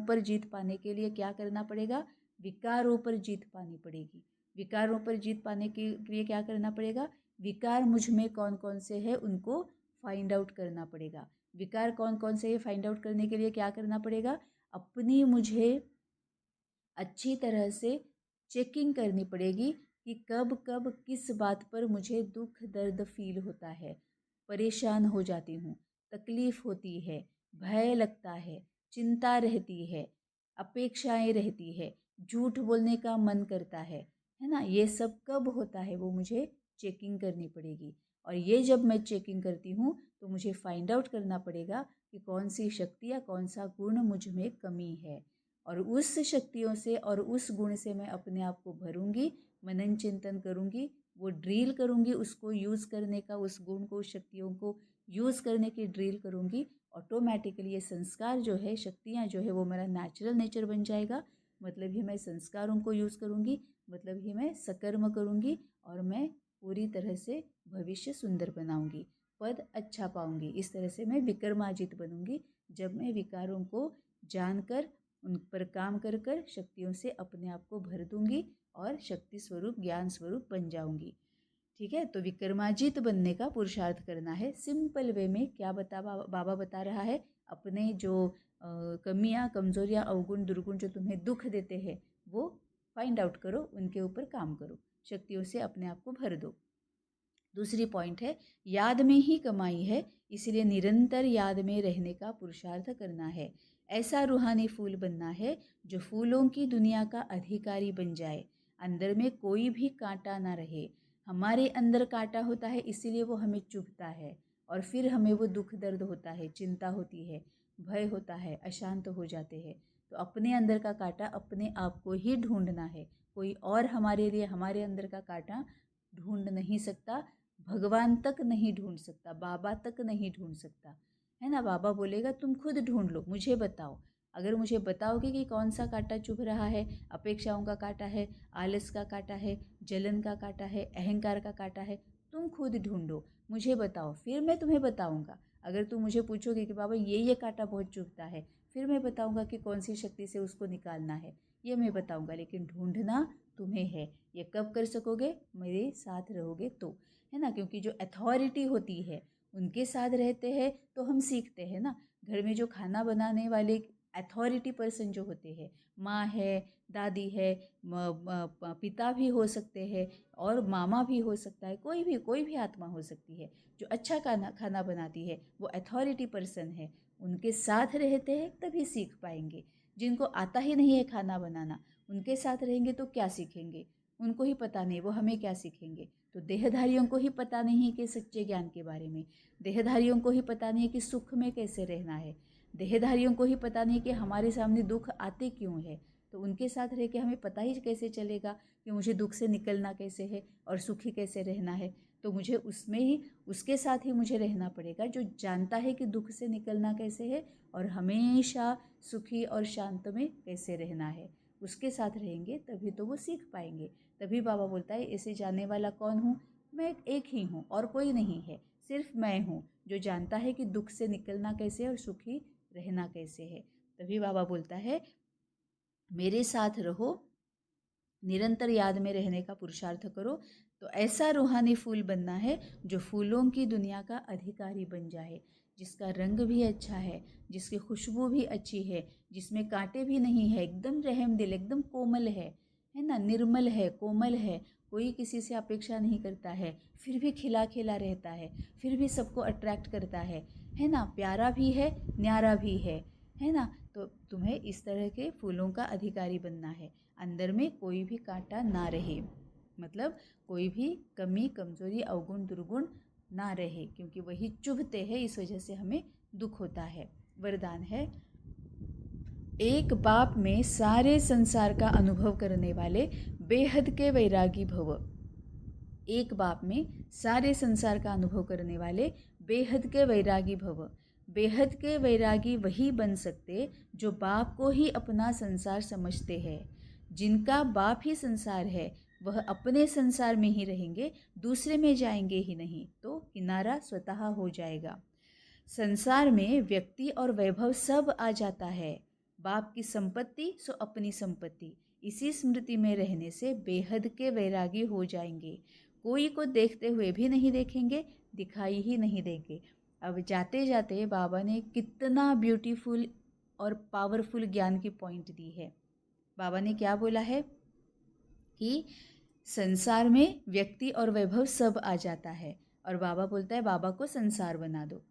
पर जीत पाने के लिए क्या करना पड़ेगा? विकारों पर जीत पानी पड़ेगी। विकारों पर जीत पाने के लिए क्या करना पड़ेगा? विकार मुझ में कौन कौन से हैं उनको फाइंड आउट करना पड़ेगा। विकार कौन कौन से ये फाइंड आउट करने के लिए क्या करना पड़ेगा? अपनी मुझे अच्छी तरह से चेकिंग करनी पड़ेगी कि कब कब किस बात पर मुझे दुख दर्द फील होता है, परेशान हो जाती हूँ, तकलीफ़ होती है, भय लगता है, चिंता रहती है, अपेक्षाएं रहती है, झूठ बोलने का मन करता है ना? ये सब कब होता है वो मुझे चेकिंग करनी पड़ेगी। और ये जब मैं चेकिंग करती हूँ तो मुझे फाइंड आउट करना पड़ेगा कि कौन सी शक्ति या कौन सा गुण मुझ में कमी है, और उस शक्तियों से और उस गुण से मैं अपने आप को भरूंगी, मनन चिंतन करूंगी, वो ड्रिल करूंगी, उसको यूज़ करने का, उस गुण को, उस शक्तियों को यूज़ करने की ड्रिल करूंगी। ऑटोमेटिकली ये संस्कार जो है, शक्तियाँ जो है, वो मेरा नेचुरल नेचर बन जाएगा। मतलब ही मैं संस्कारों को यूज़ करूंगी, मतलब ही मैं सकर्म करूंगी, और मैं पूरी तरह से भविष्य सुंदर बनाऊंगी, पद अच्छा पाऊंगी। इस तरह से मैं विक्रमाजित बनूंगी जब मैं विकारों को जानकर उन पर काम कर कर शक्तियों से अपने आप को भर दूंगी और शक्ति स्वरूप, ज्ञान स्वरूप बन जाऊंगी। ठीक है, तो विक्रमाजित बनने का पुरुषार्थ करना है। सिंपल वे में क्या बाबा बता रहा है, अपने जो कमियां, कमजोरियां, अवगुण, दुर्गुण जो तुम्हें दुख देते हैं वो फाइंड आउट करो, उनके ऊपर काम करो, शक्तियों से अपने आप को भर दो। दूसरी पॉइंट है, याद में ही कमाई है, इसलिए निरंतर याद में रहने का पुरुषार्थ करना है। ऐसा रूहानी फूल बनना है जो फूलों की दुनिया का अधिकारी बन जाए, अंदर में कोई भी कांटा ना रहे। हमारे अंदर कांटा होता है, इसीलिए वो हमें चुभता है, और फिर हमें वो दुख दर्द होता है, चिंता होती है, भय होता है, अशांत हो जाते हैं। तो अपने अंदर का कांटा अपने आप को ही ढूंढना है, कोई और हमारे लिए हमारे अंदर का कांटा ढूंढ नहीं सकता, भगवान तक नहीं ढूंढ सकता, बाबा तक नहीं ढूंढ सकता, है ना? बाबा बोलेगा तुम खुद ढूंढ लो, मुझे बताओ। अगर मुझे बताओगे कि कौन सा कांटा चुभ रहा है, अपेक्षाओं का कांटा है, आलस का कांटा है, जलन का कांटा है, अहंकार का कांटा है, तुम खुद ढूंढो, मुझे बताओ, फिर मैं तुम्हें बताऊंगा। अगर तुम मुझे पूछोगे कि बाबा ये कांटा बहुत चुभता है, फिर मैं बताऊंगा कि कौन सी शक्ति से उसको निकालना है, ये मैं बताऊंगा, लेकिन ढूंढना तुम्हें है। ये कब कर सकोगे? मेरे साथ रहोगे तो, है ना? क्योंकि जो अथॉरिटी होती है उनके साथ रहते हैं तो हम सीखते हैं ना। घर में जो खाना बनाने वाले अथॉरिटी पर्सन जो होते हैं, माँ है, दादी है, पिता भी हो सकते हैं, और मामा भी हो सकता है, कोई भी आत्मा हो सकती है जो अच्छा खाना खाना बनाती है, वो अथॉरिटी पर्सन है। उनके साथ रहते हैं तभी सीख पाएंगे। जिनको आता ही नहीं है खाना बनाना, उनके साथ रहेंगे तो क्या सीखेंगे? उनको ही पता नहीं, वो हमें क्या सीखेंगे? तो देहधारियों को ही पता नहीं है कि सच्चे ज्ञान के बारे में, देहधारियों को ही पता नहीं है कि सुख में कैसे रहना है, देहधारियों को ही पता नहीं कि हमारे सामने दुख आते क्यों है। तो उनके साथ रह के हमें पता ही कैसे चलेगा कि मुझे दुख से निकलना कैसे है और सुखी कैसे रहना है? तो मुझे उसमें ही, उसके साथ ही मुझे रहना पड़ेगा जो जानता है कि दुख से निकलना कैसे है और हमेशा सुखी और शांत में कैसे रहना है। उसके साथ रहेंगे तभी तो वो सीख पाएंगे। तभी बाबा बोलता है, ऐसे जानने वाला कौन हूँ? मैं एक ही हूँ और कोई नहीं है, सिर्फ मैं हूँ जो जानता है कि दुख से निकलना कैसे और सुखी रहना कैसे है। तभी बाबा बोलता है, मेरे साथ रहो, निरंतर याद में रहने का पुरुषार्थ करो, तो ऐसा रूहानी फूल बनना है जो फूलों की दुनिया का अधिकारी बन जाए, जिसका रंग भी अच्छा है, जिसकी खुशबू भी अच्छी है, जिसमें कांटे भी नहीं है, एकदम रहम दिल, एकदम कोमल है ना, निर्मल है, कोमल है, कोई किसी से अपेक्षा नहीं करता है, फिर भी खिला खिला रहता है, फिर भी सबको अट्रैक्ट करता है ना, प्यारा भी है, न्यारा भी है ना? तो तुम्हें इस तरह के फूलों का अधिकारी बनना है, अंदर में कोई भी कांटा ना रहे, मतलब कोई भी कमी, कमजोरी, अवगुण, दुर्गुण ना रहे, क्योंकि वही चुभते हैं, इस वजह से हमें दुख होता है। वरदान है, एक बाप में सारे संसार का अनुभव करने वाले बेहद के वैरागी भव। एक बाप में सारे संसार का अनुभव करने वाले बेहद के वैरागी भव। बेहद के वैरागी वही बन सकते जो बाप को ही अपना संसार समझते हैं। जिनका बाप ही संसार है वह अपने संसार में ही रहेंगे, दूसरे में जाएंगे ही नहीं, तो किनारा स्वतः हो जाएगा। संसार में व्यक्ति और वैभव सब आ जाता है, बाप की संपत्ति सो अपनी संपत्ति, इसी स्मृति में रहने से बेहद के वैरागी हो जाएंगे। कोई को देखते हुए भी नहीं देखेंगे, दिखाई ही नहीं देंगे। अब जाते जाते बाबा ने कितना ब्यूटीफुल और पावरफुल ज्ञान की पॉइंट दी है। बाबा ने क्या बोला है कि संसार में व्यक्ति और वैभव सब आ जाता है, और बाबा बोलता है बाबा को संसार बना दो।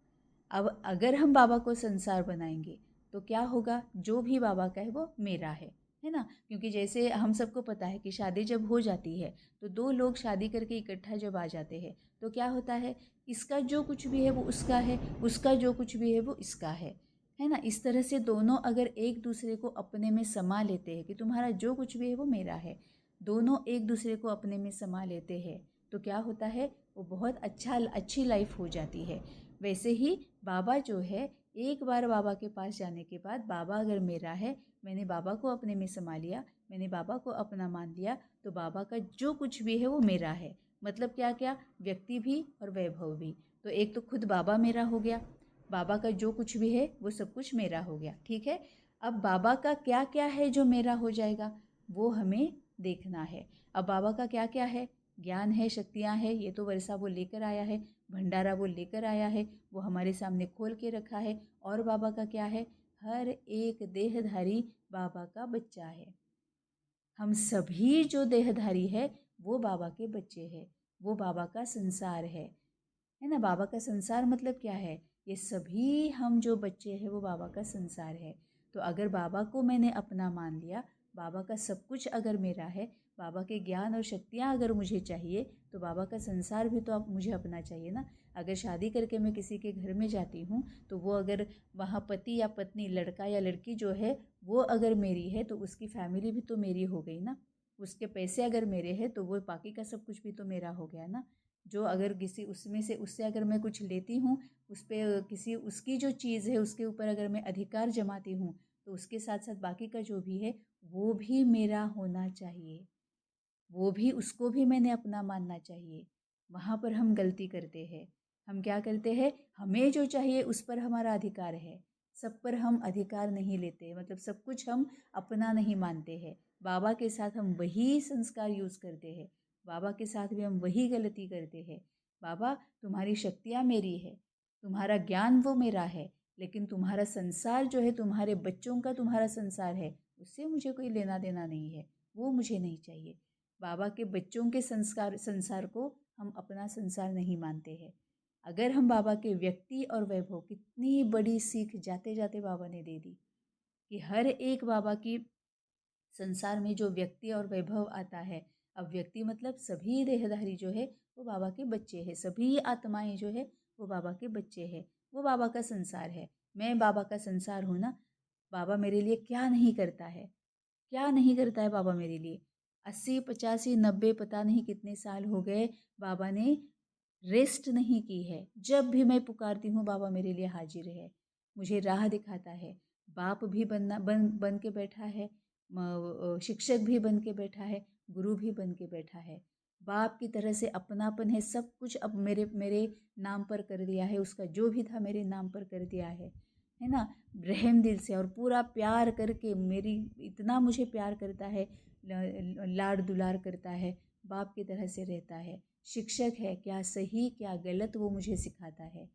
अब अगर हम बाबा को संसार बनाएंगे तो क्या होगा, जो भी बाबा का है वो मेरा है ना। क्योंकि जैसे हम सबको पता है कि शादी जब हो जाती है तो दो लोग शादी करके इकट्ठा जब आ जाते हैं तो क्या होता है, इसका जो कुछ भी है वो उसका है, उसका जो कुछ भी है वो इसका है ना। इस तरह से दोनों अगर एक दूसरे को अपने में समा लेते हैं कि तुम्हारा जो कुछ भी है वो मेरा है, दोनों एक दूसरे को अपने में समा लेते हैं, तो क्या होता है, वो बहुत अच्छी लाइफ हो जाती है। वैसे ही बाबा जो है, एक बार बाबा के पास जाने के बाद बाबा अगर मेरा है, मैंने बाबा को अपने में समा लिया, मैंने बाबा को अपना मान लिया, तो बाबा का जो कुछ भी है वो मेरा है। मतलब क्या क्या, व्यक्ति भी और वैभव भी। तो एक तो खुद बाबा मेरा हो गया, बाबा का जो कुछ भी है वो सब कुछ मेरा हो गया, ठीक है। अब बाबा का क्या क्या है जो मेरा हो जाएगा, वो हमें देखना है। अब बाबा का क्या क्या है, ज्ञान है, शक्तियाँ हैं, ये तो वर्षा वो लेकर आया है, भंडारा वो लेकर आया है, वो हमारे सामने खोल के रखा है। और बाबा का क्या है, हर एक देहधारी बाबा का बच्चा है। हम सभी जो देहधारी है वो बाबा के बच्चे हैं, वो बाबा का संसार है ना। बाबा का संसार मतलब क्या है, ये सभी हम जो बच्चे हैं वो बाबा का संसार है। तो अगर बाबा को मैंने अपना मान लिया, बाबा का सब कुछ अगर मेरा है, बाबा के ज्ञान और शक्तियाँ अगर मुझे चाहिए, तो बाबा का संसार भी तो अब मुझे अपना चाहिए ना। अगर शादी करके मैं किसी के घर में जाती हूँ तो वो अगर वहाँ पति या पत्नी, लड़का या लड़की जो है वो अगर मेरी है, तो उसकी फैमिली भी तो मेरी हो गई ना। उसके पैसे अगर मेरे हैं तो वो बाकी का सब कुछ भी तो मेरा हो गया ना। जो अगर किसी उसमें से उससे अगर मैं कुछ लेती हूँ, उस पर किसी उसकी जो चीज़ है उसके ऊपर अगर मैं अधिकार जमाती हूँ, तो उसके साथ साथ बाकी का जो भी है वो भी मेरा होना चाहिए, वो भी, उसको भी मैंने अपना मानना चाहिए। वहाँ पर हम गलती करते हैं। हम क्या करते हैं, हमें जो चाहिए उस पर हमारा अधिकार है, सब पर हम अधिकार नहीं लेते, मतलब सब कुछ हम अपना नहीं मानते हैं। बाबा के साथ हम वही संस्कार यूज़ करते हैं, बाबा के साथ भी हम वही गलती करते हैं। बाबा, तुम्हारी शक्तियाँ मेरी है, तुम्हारा ज्ञान वो मेरा है, लेकिन तुम्हारा संसार जो है, तुम्हारे बच्चों का तुम्हारा संसार है, उससे मुझे कोई लेना देना नहीं है, वो मुझे नहीं चाहिए। बाबा के बच्चों के संसार को हम अपना संसार नहीं मानते हैं। अगर हम बाबा के व्यक्ति और वैभव, कितनी बड़ी सीख जाते जाते बाबा ने दे दी कि हर एक बाबा की संसार में जो व्यक्ति और वैभव आता है, अब व्यक्ति मतलब सभी देहधारी जो है वो बाबा के बच्चे हैं, सभी आत्माएं जो है वो बाबा के बच्चे हैं, वो बाबा का संसार है। मैं बाबा का संसार हूँ ना। बाबा मेरे लिए क्या नहीं करता है, क्या नहीं करता है बाबा मेरे लिए। 80 85 90 पता नहीं कितने साल हो गए, बाबा ने रेस्ट नहीं की है। जब भी मैं पुकारती हूँ बाबा मेरे लिए हाजिर है, मुझे राह दिखाता है। बाप भी बन के बैठा है, शिक्षक भी बन के बैठा है, गुरु भी बन के बैठा है। बाप की तरह से अपनापन है, सब कुछ अब मेरे मेरे नाम पर कर दिया है, उसका जो भी था मेरे नाम पर कर दिया है ना। रहम दिल से और पूरा प्यार करके, मेरी इतना मुझे प्यार करता है, लाड दुलार करता है, बाप की तरह से रहता है। शिक्षक है, क्या सही क्या गलत वो मुझे सिखाता है।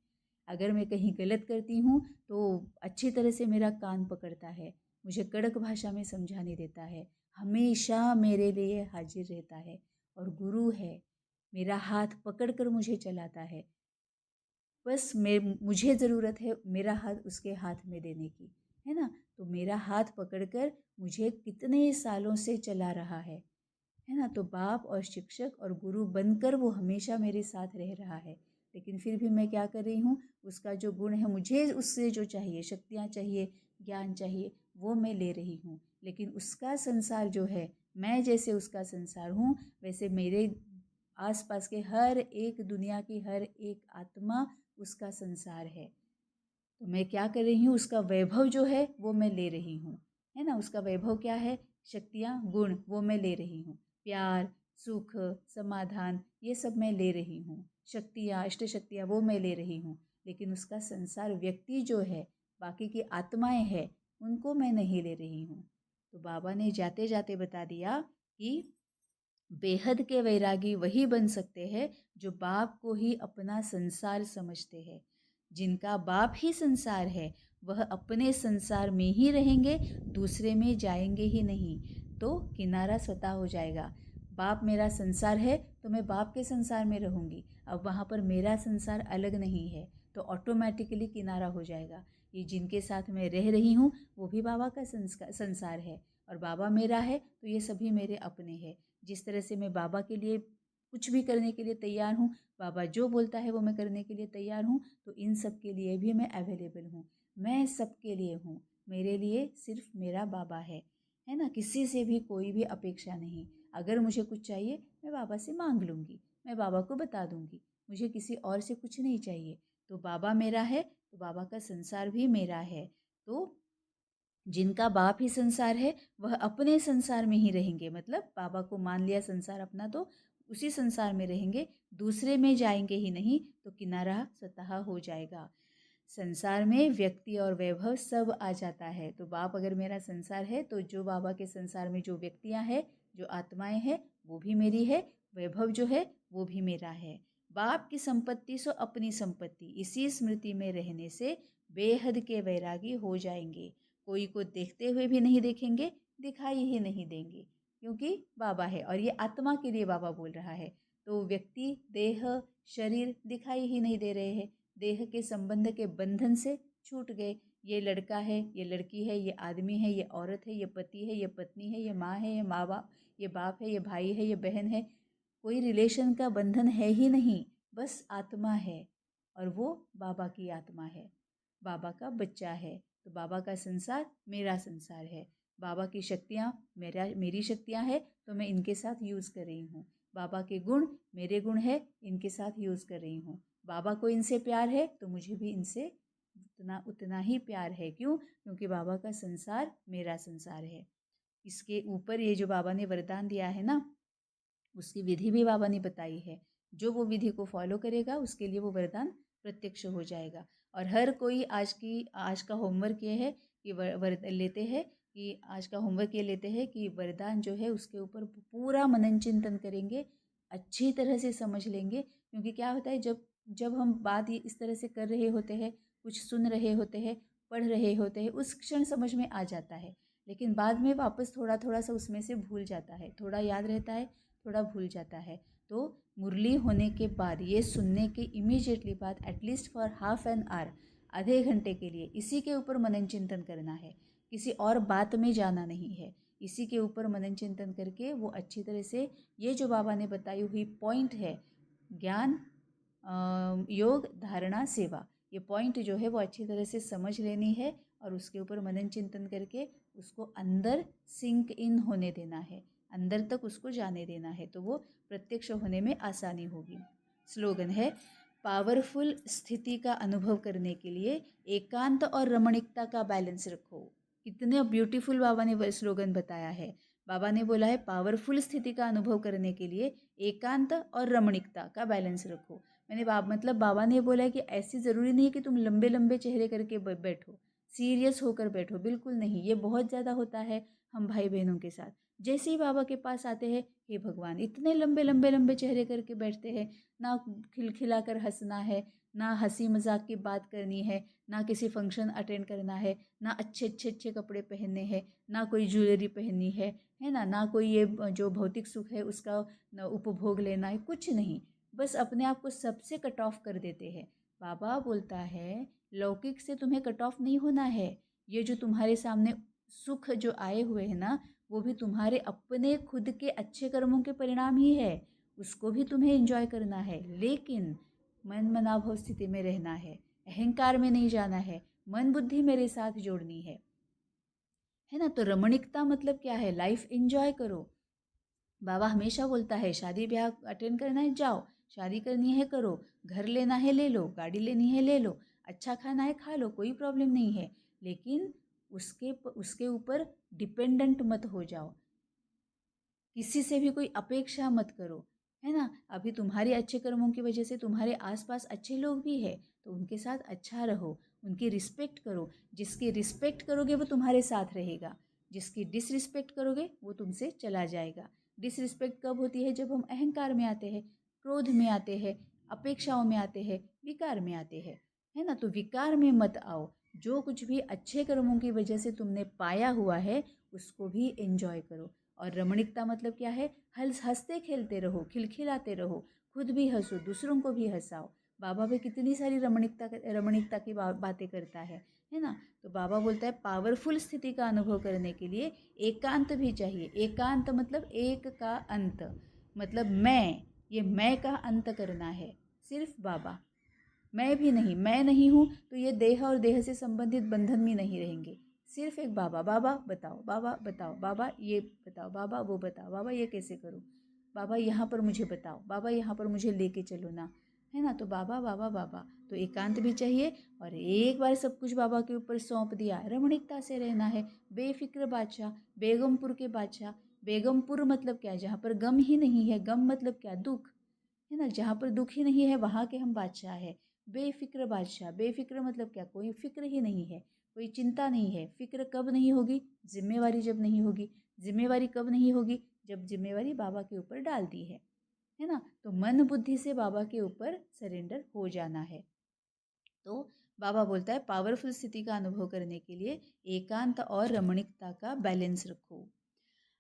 अगर मैं कहीं गलत करती हूँ तो अच्छी तरह से मेरा कान पकड़ता है, मुझे कड़क भाषा में समझाने देता है, हमेशा मेरे लिए हाजिर रहता है। और गुरु है, मेरा हाथ पकड़कर मुझे चलाता है। बस मुझे ज़रूरत है मेरा हाथ उसके हाथ में देने की, है ना। तो मेरा हाथ पकड़कर मुझे कितने सालों से चला रहा है ना। तो बाप और शिक्षक और गुरु बनकर वो हमेशा मेरे साथ रह रहा है। लेकिन फिर भी मैं क्या कर रही हूँ, उसका जो गुण है, मुझे उससे जो चाहिए, शक्तियाँ चाहिए, ज्ञान चाहिए, वो मैं ले रही हूँ। लेकिन उसका संसार जो है, मैं जैसे उसका संसार हूँ, वैसे मेरे आसपास के हर एक, दुनिया की हर एक आत्मा उसका संसार है। तो मैं क्या कर रही हूँ, उसका वैभव जो है वो मैं ले रही हूँ, है ना। उसका वैभव क्या है, शक्तियाँ, गुण, वो मैं ले रही हूँ। प्यार, सुख, समाधान, ये सब मैं ले रही हूँ। शक्तियाँ, अष्ट शक्तियाँ, वो मैं ले रही हूँ। लेकिन उसका संसार, व्यक्ति जो है, बाकी की आत्माएं हैं, उनको मैं नहीं ले रही हूँ। तो बाबा ने जाते जाते बता दिया कि बेहद के वैरागी वही बन सकते हैं जो बाप को ही अपना संसार समझते हैं, जिनका बाप ही संसार है वह अपने संसार में ही रहेंगे, दूसरे में जाएंगे ही नहीं। तो किनारा स्वतः हो जाएगा। बाप मेरा संसार है तो मैं बाप के संसार में रहूँगी। अब वहाँ पर मेरा संसार अलग नहीं है, तो ऑटोमेटिकली किनारा हो जाएगा। ये जिनके साथ मैं रह रही हूँ वो भी बाबा का संसार है, और बाबा मेरा है तो ये सभी मेरे अपने हैं। जिस तरह से मैं बाबा के लिए कुछ भी करने के लिए तैयार हूँ, बाबा जो बोलता है वो मैं करने के लिए तैयार हूँ, तो इन सब के लिए भी मैं अवेलेबल हूँ। मैं सबके लिए हूँ, मेरे लिए सिर्फ मेरा बाबा है ना। किसी से भी कोई भी अपेक्षा नहीं। अगर मुझे कुछ चाहिए मैं बाबा से मांग लूँगी, मैं बाबा को बता दूँगी, मुझे किसी और से कुछ नहीं चाहिए। तो बाबा मेरा है तो बाबा का संसार भी मेरा है। तो जिनका बाप ही संसार है वह अपने संसार में ही रहेंगे, मतलब बाबा को मान लिया संसार अपना तो उसी संसार में रहेंगे, दूसरे में जाएंगे ही नहीं, तो किनारा स्वतः हो जाएगा। संसार में व्यक्ति और वैभव सब आ जाता है। तो बाप अगर मेरा संसार है तो जो बाबा के संसार में जो व्यक्तियां हैं, जो आत्माएं हैं, वो भी मेरी है, वैभव जो है वो भी मेरा है। बाप की संपत्ति सो अपनी संपत्ति, इसी स्मृति में रहने से बेहद के वैरागी हो जाएंगे। कोई को देखते हुए भी नहीं देखेंगे, दिखाई ही नहीं देंगे, क्योंकि बाबा है और ये आत्मा के लिए बाबा बोल रहा है। तो व्यक्ति, देह, शरीर दिखाई ही नहीं दे रहे हैं, देह के संबंध के बंधन से छूट गए। ये लड़का है, ये लड़की है, ये आदमी है, ये औरत है, ये पति है, ये पत्नी है, ये माँ है, ये माँ बाप, ये बाप है, ये भाई है, ये बहन है। कोई रिलेशन का बंधन है ही नहीं, बस आत्मा है, और वो बाबा की आत्मा है, बाबा का बच्चा है। तो बाबा का संसार मेरा संसार है, बाबा की शक्तियाँ मेरी शक्तियाँ हैं, तो मैं इनके साथ यूज़ कर रही हूँ। बाबा के गुण मेरे गुण है, इनके साथ यूज़ कर रही हूँ। बाबा को इनसे प्यार है तो मुझे भी इनसे उतना उतना ही प्यार है। क्यों? क्योंकि बाबा का संसार मेरा संसार है। इसके ऊपर ये जो बाबा ने वरदान दिया है ना, उसकी विधि भी बाबा ने बताई है। जो वो विधि को फॉलो करेगा उसके लिए वो वरदान प्रत्यक्ष हो जाएगा। और हर कोई आज का होमवर्क ये है कि लेते हैं कि आज का होमवर्क ये लेते हैं कि वरदान जो है उसके ऊपर पूरा मनन चिंतन करेंगे, अच्छी तरह से समझ लेंगे। क्योंकि क्या होता है, जब जब हम बात ये इस तरह से कर रहे होते हैं, कुछ सुन रहे होते हैं, पढ़ रहे होते हैं, उस क्षण समझ में आ जाता है, लेकिन बाद में वापस थोड़ा थोड़ा सा उसमें से भूल जाता है, थोड़ा याद रहता है, थोड़ा भूल जाता है। तो मुरली होने के बाद, ये सुनने के इमीडिएटली बाद, at least for half an hour, आधे घंटे के लिए इसी के ऊपर मनन चिंतन करना है। किसी और बात में जाना नहीं है, इसी के ऊपर मनन चिंतन करके वो अच्छी तरह से ये जो बाबा ने बताई हुई पॉइंट है, ज्ञान, योग, धारणा, सेवा, ये पॉइंट जो है वो अच्छी तरह से समझ लेनी है, और उसके ऊपर मनन चिंतन करके उसको अंदर सिंक इन होने देना है, अंदर तक उसको जाने देना है, तो वो प्रत्यक्ष होने में आसानी होगी। स्लोगन है, पावरफुल स्थिति का अनुभव करने के लिए एकांत और रमणीकता का बैलेंस रखो। कितने ब्यूटीफुल बाबा ने स्लोगन बताया है। बाबा ने बोला है पावरफुल स्थिति का अनुभव करने के लिए एकांत और रमणीकता का बैलेंस रखो। मतलब बाबा ने बोला है कि ऐसी ज़रूरी नहीं है कि तुम लंबे लंबे चेहरे करके बैठो, सीरियस होकर बैठो, बिल्कुल नहीं। ये बहुत ज़्यादा होता है हम भाई बहनों के साथ। जैसे ही बाबा के पास आते हैं, हे भगवान, इतने लंबे लंबे लंबे चेहरे करके बैठते हैं, ना खिलखिला कर हंसना है, ना हंसी मजाक की बात करनी है, ना किसी फंक्शन अटेंड करना है, ना अच्छे अच्छे अच्छे कपड़े पहनने हैं, ना कोई ज्वेलरी पहननी है ना, ना कोई ये जो भौतिक सुख है उसका उपभोग लेना है, कुछ नहीं। बस अपने आप को सबसे कट ऑफ कर देते हैं। बाबा बोलता है लौकिक से तुम्हें कट ऑफ नहीं होना है। ये जो तुम्हारे सामने सुख जो आए हुए हैं ना, वो भी तुम्हारे अपने खुद के अच्छे कर्मों के परिणाम ही है, उसको भी तुम्हें एंजॉय करना है, लेकिन मन मनाभव स्थिति में रहना है, अहंकार में नहीं जाना है, मन बुद्धि मेरे साथ जोड़नी है ना। तो रमणीकता मतलब क्या है? लाइफ एंजॉय करो। बाबा हमेशा बोलता है शादी ब्याह अटेंड करना है जाओ, शादी करनी है करो, घर लेना है ले लो, गाड़ी लेनी है ले लो, अच्छा खाना है खा लो, कोई प्रॉब्लम नहीं है, लेकिन उसके ऊपर डिपेंडेंट मत हो जाओ, किसी से भी कोई अपेक्षा मत करो, है ना। अभी तुम्हारे अच्छे कर्मों की वजह से तुम्हारे आसपास अच्छे लोग भी हैं, तो उनके साथ अच्छा रहो, उनकी रिस्पेक्ट करो। जिसकी रिस्पेक्ट करोगे वो तुम्हारे साथ रहेगा, जिसकी डिसरिस्पेक्ट करोगे वो तुमसे चला जाएगा। डिसरिस्पेक्ट कब होती है? जब हम अहंकार में आते हैं, क्रोध में आते हैं, अपेक्षाओं में आते हैं, विकार में आते हैं। है ना। तो विकार में मत आओ, जो कुछ भी अच्छे कर्मों की वजह से तुमने पाया हुआ है उसको भी एंजॉय करो। और रमणीकता मतलब क्या है, हंसते खेलते रहो, खिलखिलाते रहो, खुद भी हंसो, दूसरों को भी हंसाओ। बाबा भी कितनी सारी रमणीकता की बातें करता है ना। तो बाबा बोलता है पावरफुल स्थिति का अनुभव करने के लिए एकांत भी चाहिए। एकांत मतलब एक का अंत, मतलब ये मैं का अंत करना है। सिर्फ बाबा, मैं भी नहीं, मैं नहीं हूँ तो ये देह और देह से संबंधित बंधन में नहीं रहेंगे। सिर्फ एक बाबा, बाबा बताओ, बाबा बताओ, बाबा ये बताओ, बाबा वो बताओ, बाबा ये कैसे करूँ, बाबा यहाँ पर मुझे बताओ, बाबा यहाँ पर मुझे लेके चलो ना, है ना। तो बाबा बाबा बाबा, तो एकांत भी चाहिए और एक बार सब कुछ बाबा के ऊपर सौंप दिया, रमणीकता से रहना है। बेफिक्र बादशाह, बेगमपुर के बादशाह। बेगमपुर मतलब क्या, जहाँ पर गम ही नहीं है। गम मतलब क्या, दुख, है ना। जहाँ पर दुख ही नहीं है वहाँ के हम बादशाह है। बेफिक्र बादशाह, बेफिक्र मतलब क्या, कोई फिक्र ही नहीं है, कोई चिंता नहीं है। फिक्र कब नहीं होगी, जिम्मेवारी जब नहीं होगी। जिम्मेवारी कब नहीं होगी, जब जिम्मेवारी बाबा के ऊपर डाल दी है ना। तो मन बुद्धि से बाबा के ऊपर सरेंडर हो जाना है। तो बाबा बोलता है पावरफुल स्थिति का अनुभव करने के लिए एकांत और रमणीकता का बैलेंस रखो।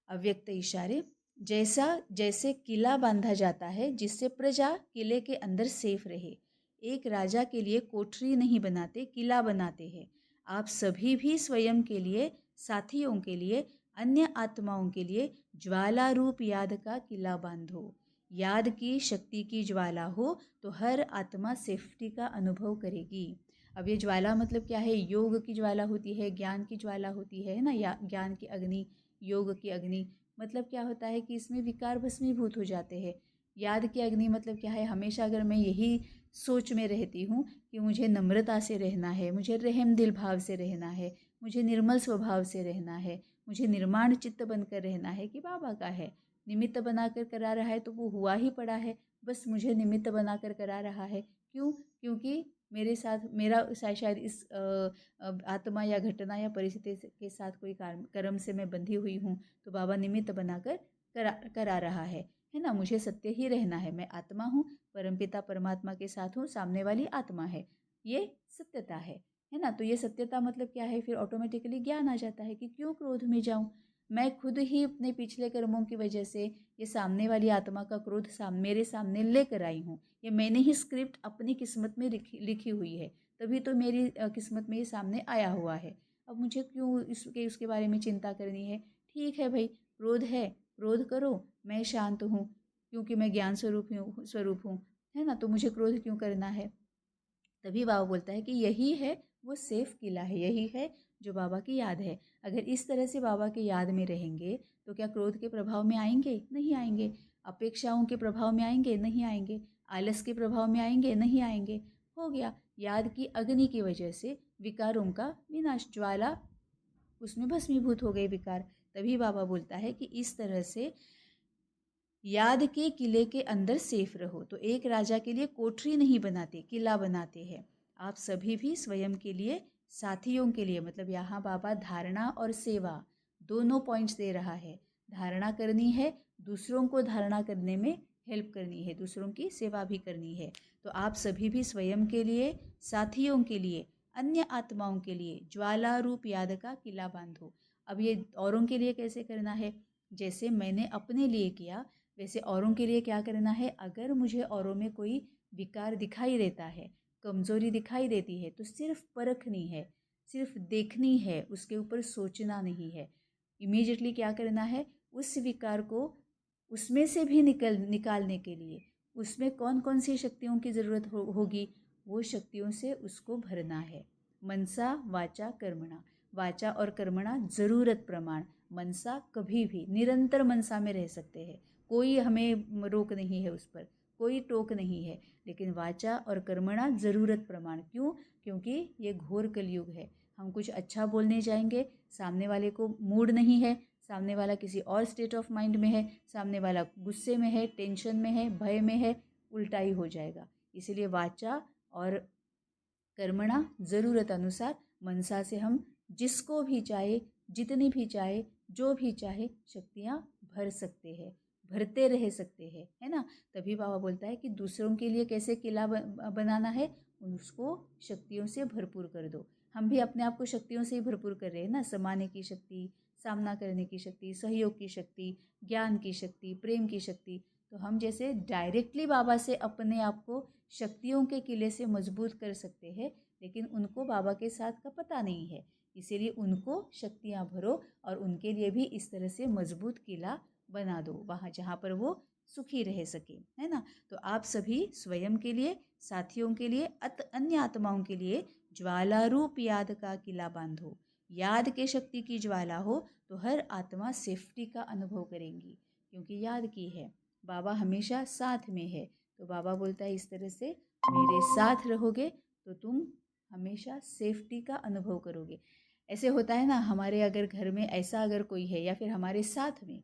अव्यक्त इशारे, जैसा जैसे किला बांधा जाता है जिससे प्रजा किले के अंदर सेफ रहे। एक राजा के लिए कोठरी नहीं बनाते, किला बनाते हैं। आप सभी भी स्वयं के लिए, साथियों के लिए, अन्य आत्माओं के लिए ज्वाला रूप याद का किला बांधो। याद की शक्ति की ज्वाला हो तो हर आत्मा सेफ्टी का अनुभव करेगी। अब ये ज्वाला मतलब क्या है, योग की ज्वाला होती है, ज्ञान की ज्वाला होती है ना, या ज्ञान की अग्नि, योग की अग्नि। मतलब क्या होता है कि इसमें विकार भस्मीभूत हो जाते हैं। याद की अग्नि मतलब क्या है, हमेशा अगर मैं यही सोच में रहती हूँ कि मुझे नम्रता से रहना है, मुझे रहम दिल भाव से रहना है, मुझे निर्मल स्वभाव से रहना है, मुझे निर्माण चित्त बनकर रहना है कि बाबा का है, निमित्त बनाकर करा रहा है तो वो हुआ ही पड़ा है, बस मुझे निमित्त बनाकर करा रहा है। क्यों, क्योंकि मेरे साथ मेरा शायद इस आत्मा या घटना या परिस्थिति के साथ कोई कर्म से मैं बंधी हुई हूँ, तो बाबा निमित्त बनाकर करा रहा है ना। मुझे सत्य ही रहना है, मैं आत्मा हूँ, परमपिता परमात्मा के साथ हूँ, सामने वाली आत्मा है, ये सत्यता है ना। तो ये सत्यता मतलब क्या है, फिर ऑटोमेटिकली ज्ञान आ जाता है कि क्यों क्रोध में जाऊँ। मैं खुद ही अपने पिछले कर्मों की वजह से ये सामने वाली आत्मा का क्रोध मेरे सामने लेकर आई हूँ। ये मैंने ही स्क्रिप्ट अपनी किस्मत में लिखी हुई है, तभी तो मेरी किस्मत में ये सामने आया हुआ है। अब मुझे क्यों उसके बारे में चिंता करनी है। ठीक है भाई, क्रोध है, क्रोध करो, मैं शांत हूँ क्योंकि मैं ज्ञान स्वरूप हूँ, है ना। तो मुझे क्रोध क्यों करना है। तभी बाबा बोलता है कि यही है वो सेफ किला है, यही है जो बाबा की याद है। अगर इस तरह से बाबा की याद में रहेंगे तो क्या क्रोध के प्रभाव में आएंगे, नहीं आएंगे। अपेक्षाओं के प्रभाव में आएंगे, नहीं आएंगे। आलस के प्रभाव में आएंगे, नहीं आएंगे। हो गया, याद की अग्नि की वजह से विकारों का विनाश, ज्वाला उसमें भस्मीभूत हो गए विकार। तभी बाबा बोलता है कि इस तरह से याद के किले के अंदर सेफ रहो। तो एक राजा के लिए कोठरी नहीं बनाते, किला बनाते हैं। आप सभी भी स्वयं के लिए, साथियों के लिए, मतलब यहाँ बाबा धारणा और सेवा दोनों पॉइंट्स दे रहा है। धारणा करनी है, दूसरों को धारणा करने में हेल्प करनी है, दूसरों की सेवा भी करनी है। तो आप सभी भी स्वयं के लिए, साथियों के लिए, अन्य आत्माओं के लिए ज्वाला रूप याद का किला बांधो। अब ये औरों के लिए कैसे करना है, जैसे मैंने अपने लिए किया वैसे औरों के लिए क्या करना है। अगर मुझे औरों में कोई विकार दिखाई देता है, कमज़ोरी दिखाई देती है, तो सिर्फ परखनी है, सिर्फ देखनी है, उसके ऊपर सोचना नहीं है। इमीडिएटली क्या करना है, उस विकार को उसमें से भी निकालने के लिए उसमें कौन कौन सी शक्तियों की ज़रूरत होगी, वो शक्तियों से उसको भरना है। मनसा वाचा कर्मणा, वाचा और कर्मणा ज़रूरत प्रमाण। मनसा कभी भी निरंतर मनसा में रह सकते हैं, कोई हमें रोक नहीं है उस पर, कोई टोक नहीं है। लेकिन वाचा और कर्मणा ज़रूरत प्रमाण, क्यों, क्योंकि ये घोर कलयुग है। हम कुछ अच्छा बोलने जाएंगे, सामने वाले को मूड नहीं है, सामने वाला किसी और स्टेट ऑफ माइंड में है, सामने वाला गुस्से में है, टेंशन में है, भय में है, उल्टा ही हो जाएगा। इसीलिए वाचा और कर्मणा ज़रूरत अनुसार मनसा से हम जिसको भी चाहे, जितनी भी चाहे, जो भी चाहे शक्तियाँ भर सकते हैं। भरते रह सकते हैं, है ना। तभी बाबा बोलता है कि दूसरों के लिए कैसे किला बनाना है, उसको शक्तियों से भरपूर कर दो। हम भी अपने आप को शक्तियों से ही भरपूर कर रहे हैं ना, समाने की शक्ति, सामना करने की शक्ति, सहयोग की शक्ति, ज्ञान की शक्ति, प्रेम की शक्ति। तो हम जैसे डायरेक्टली बाबा से अपने आप को शक्तियों के किले से मजबूत कर सकते हैं, लेकिन उनको बाबा के साथ का पता नहीं है, इसीलिए उनको शक्तियाँ भरो और उनके लिए भी इस तरह से मजबूत किला बना दो, वहाँ जहाँ पर वो सुखी रह सके, है ना। तो आप सभी स्वयं के लिए, साथियों के लिए, अन्य आत्माओं के लिए ज्वाला रूप याद का किला बांधो। याद के शक्ति की ज्वाला हो तो हर आत्मा सेफ्टी का अनुभव करेंगी, क्योंकि याद की है, बाबा हमेशा साथ में है। तो बाबा बोलता है इस तरह से मेरे साथ रहोगे तो तुम हमेशा सेफ्टी का अनुभव करोगे। ऐसे होता है ना, हमारे अगर घर में ऐसा अगर कोई है, या फिर हमारे साथ में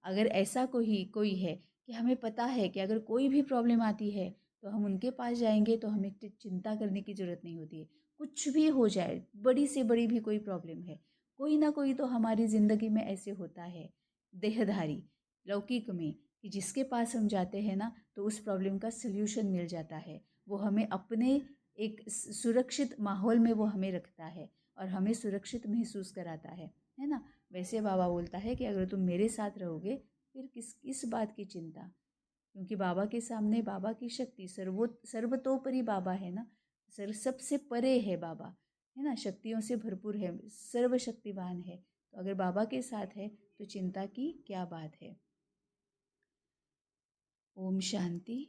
अगर ऐसा कोई है कि हमें पता है कि अगर कोई भी प्रॉब्लम आती है तो हम उनके पास जाएंगे, तो हमें चिंता करने की ज़रूरत नहीं होती है। कुछ भी हो जाए, बड़ी से बड़ी भी कोई प्रॉब्लम है, कोई ना कोई तो हमारी ज़िंदगी में ऐसे होता है देहधारी, लौकिक में, कि जिसके पास हम जाते हैं ना तो उस प्रॉब्लम का सल्यूशन मिल जाता है। वो हमें अपने एक सुरक्षित माहौल में वो हमें रखता है और हमें सुरक्षित महसूस कराता है ना। वैसे बाबा बोलता है कि अगर तुम मेरे साथ रहोगे फिर किस बात की चिंता, क्योंकि बाबा के सामने बाबा की शक्ति सर्वतोपरि बाबा है ना, सबसे परे है बाबा, है ना, शक्तियों से भरपूर है, सर्वशक्तिवान है। तो अगर बाबा के साथ है तो चिंता की क्या बात है। ओम शांति।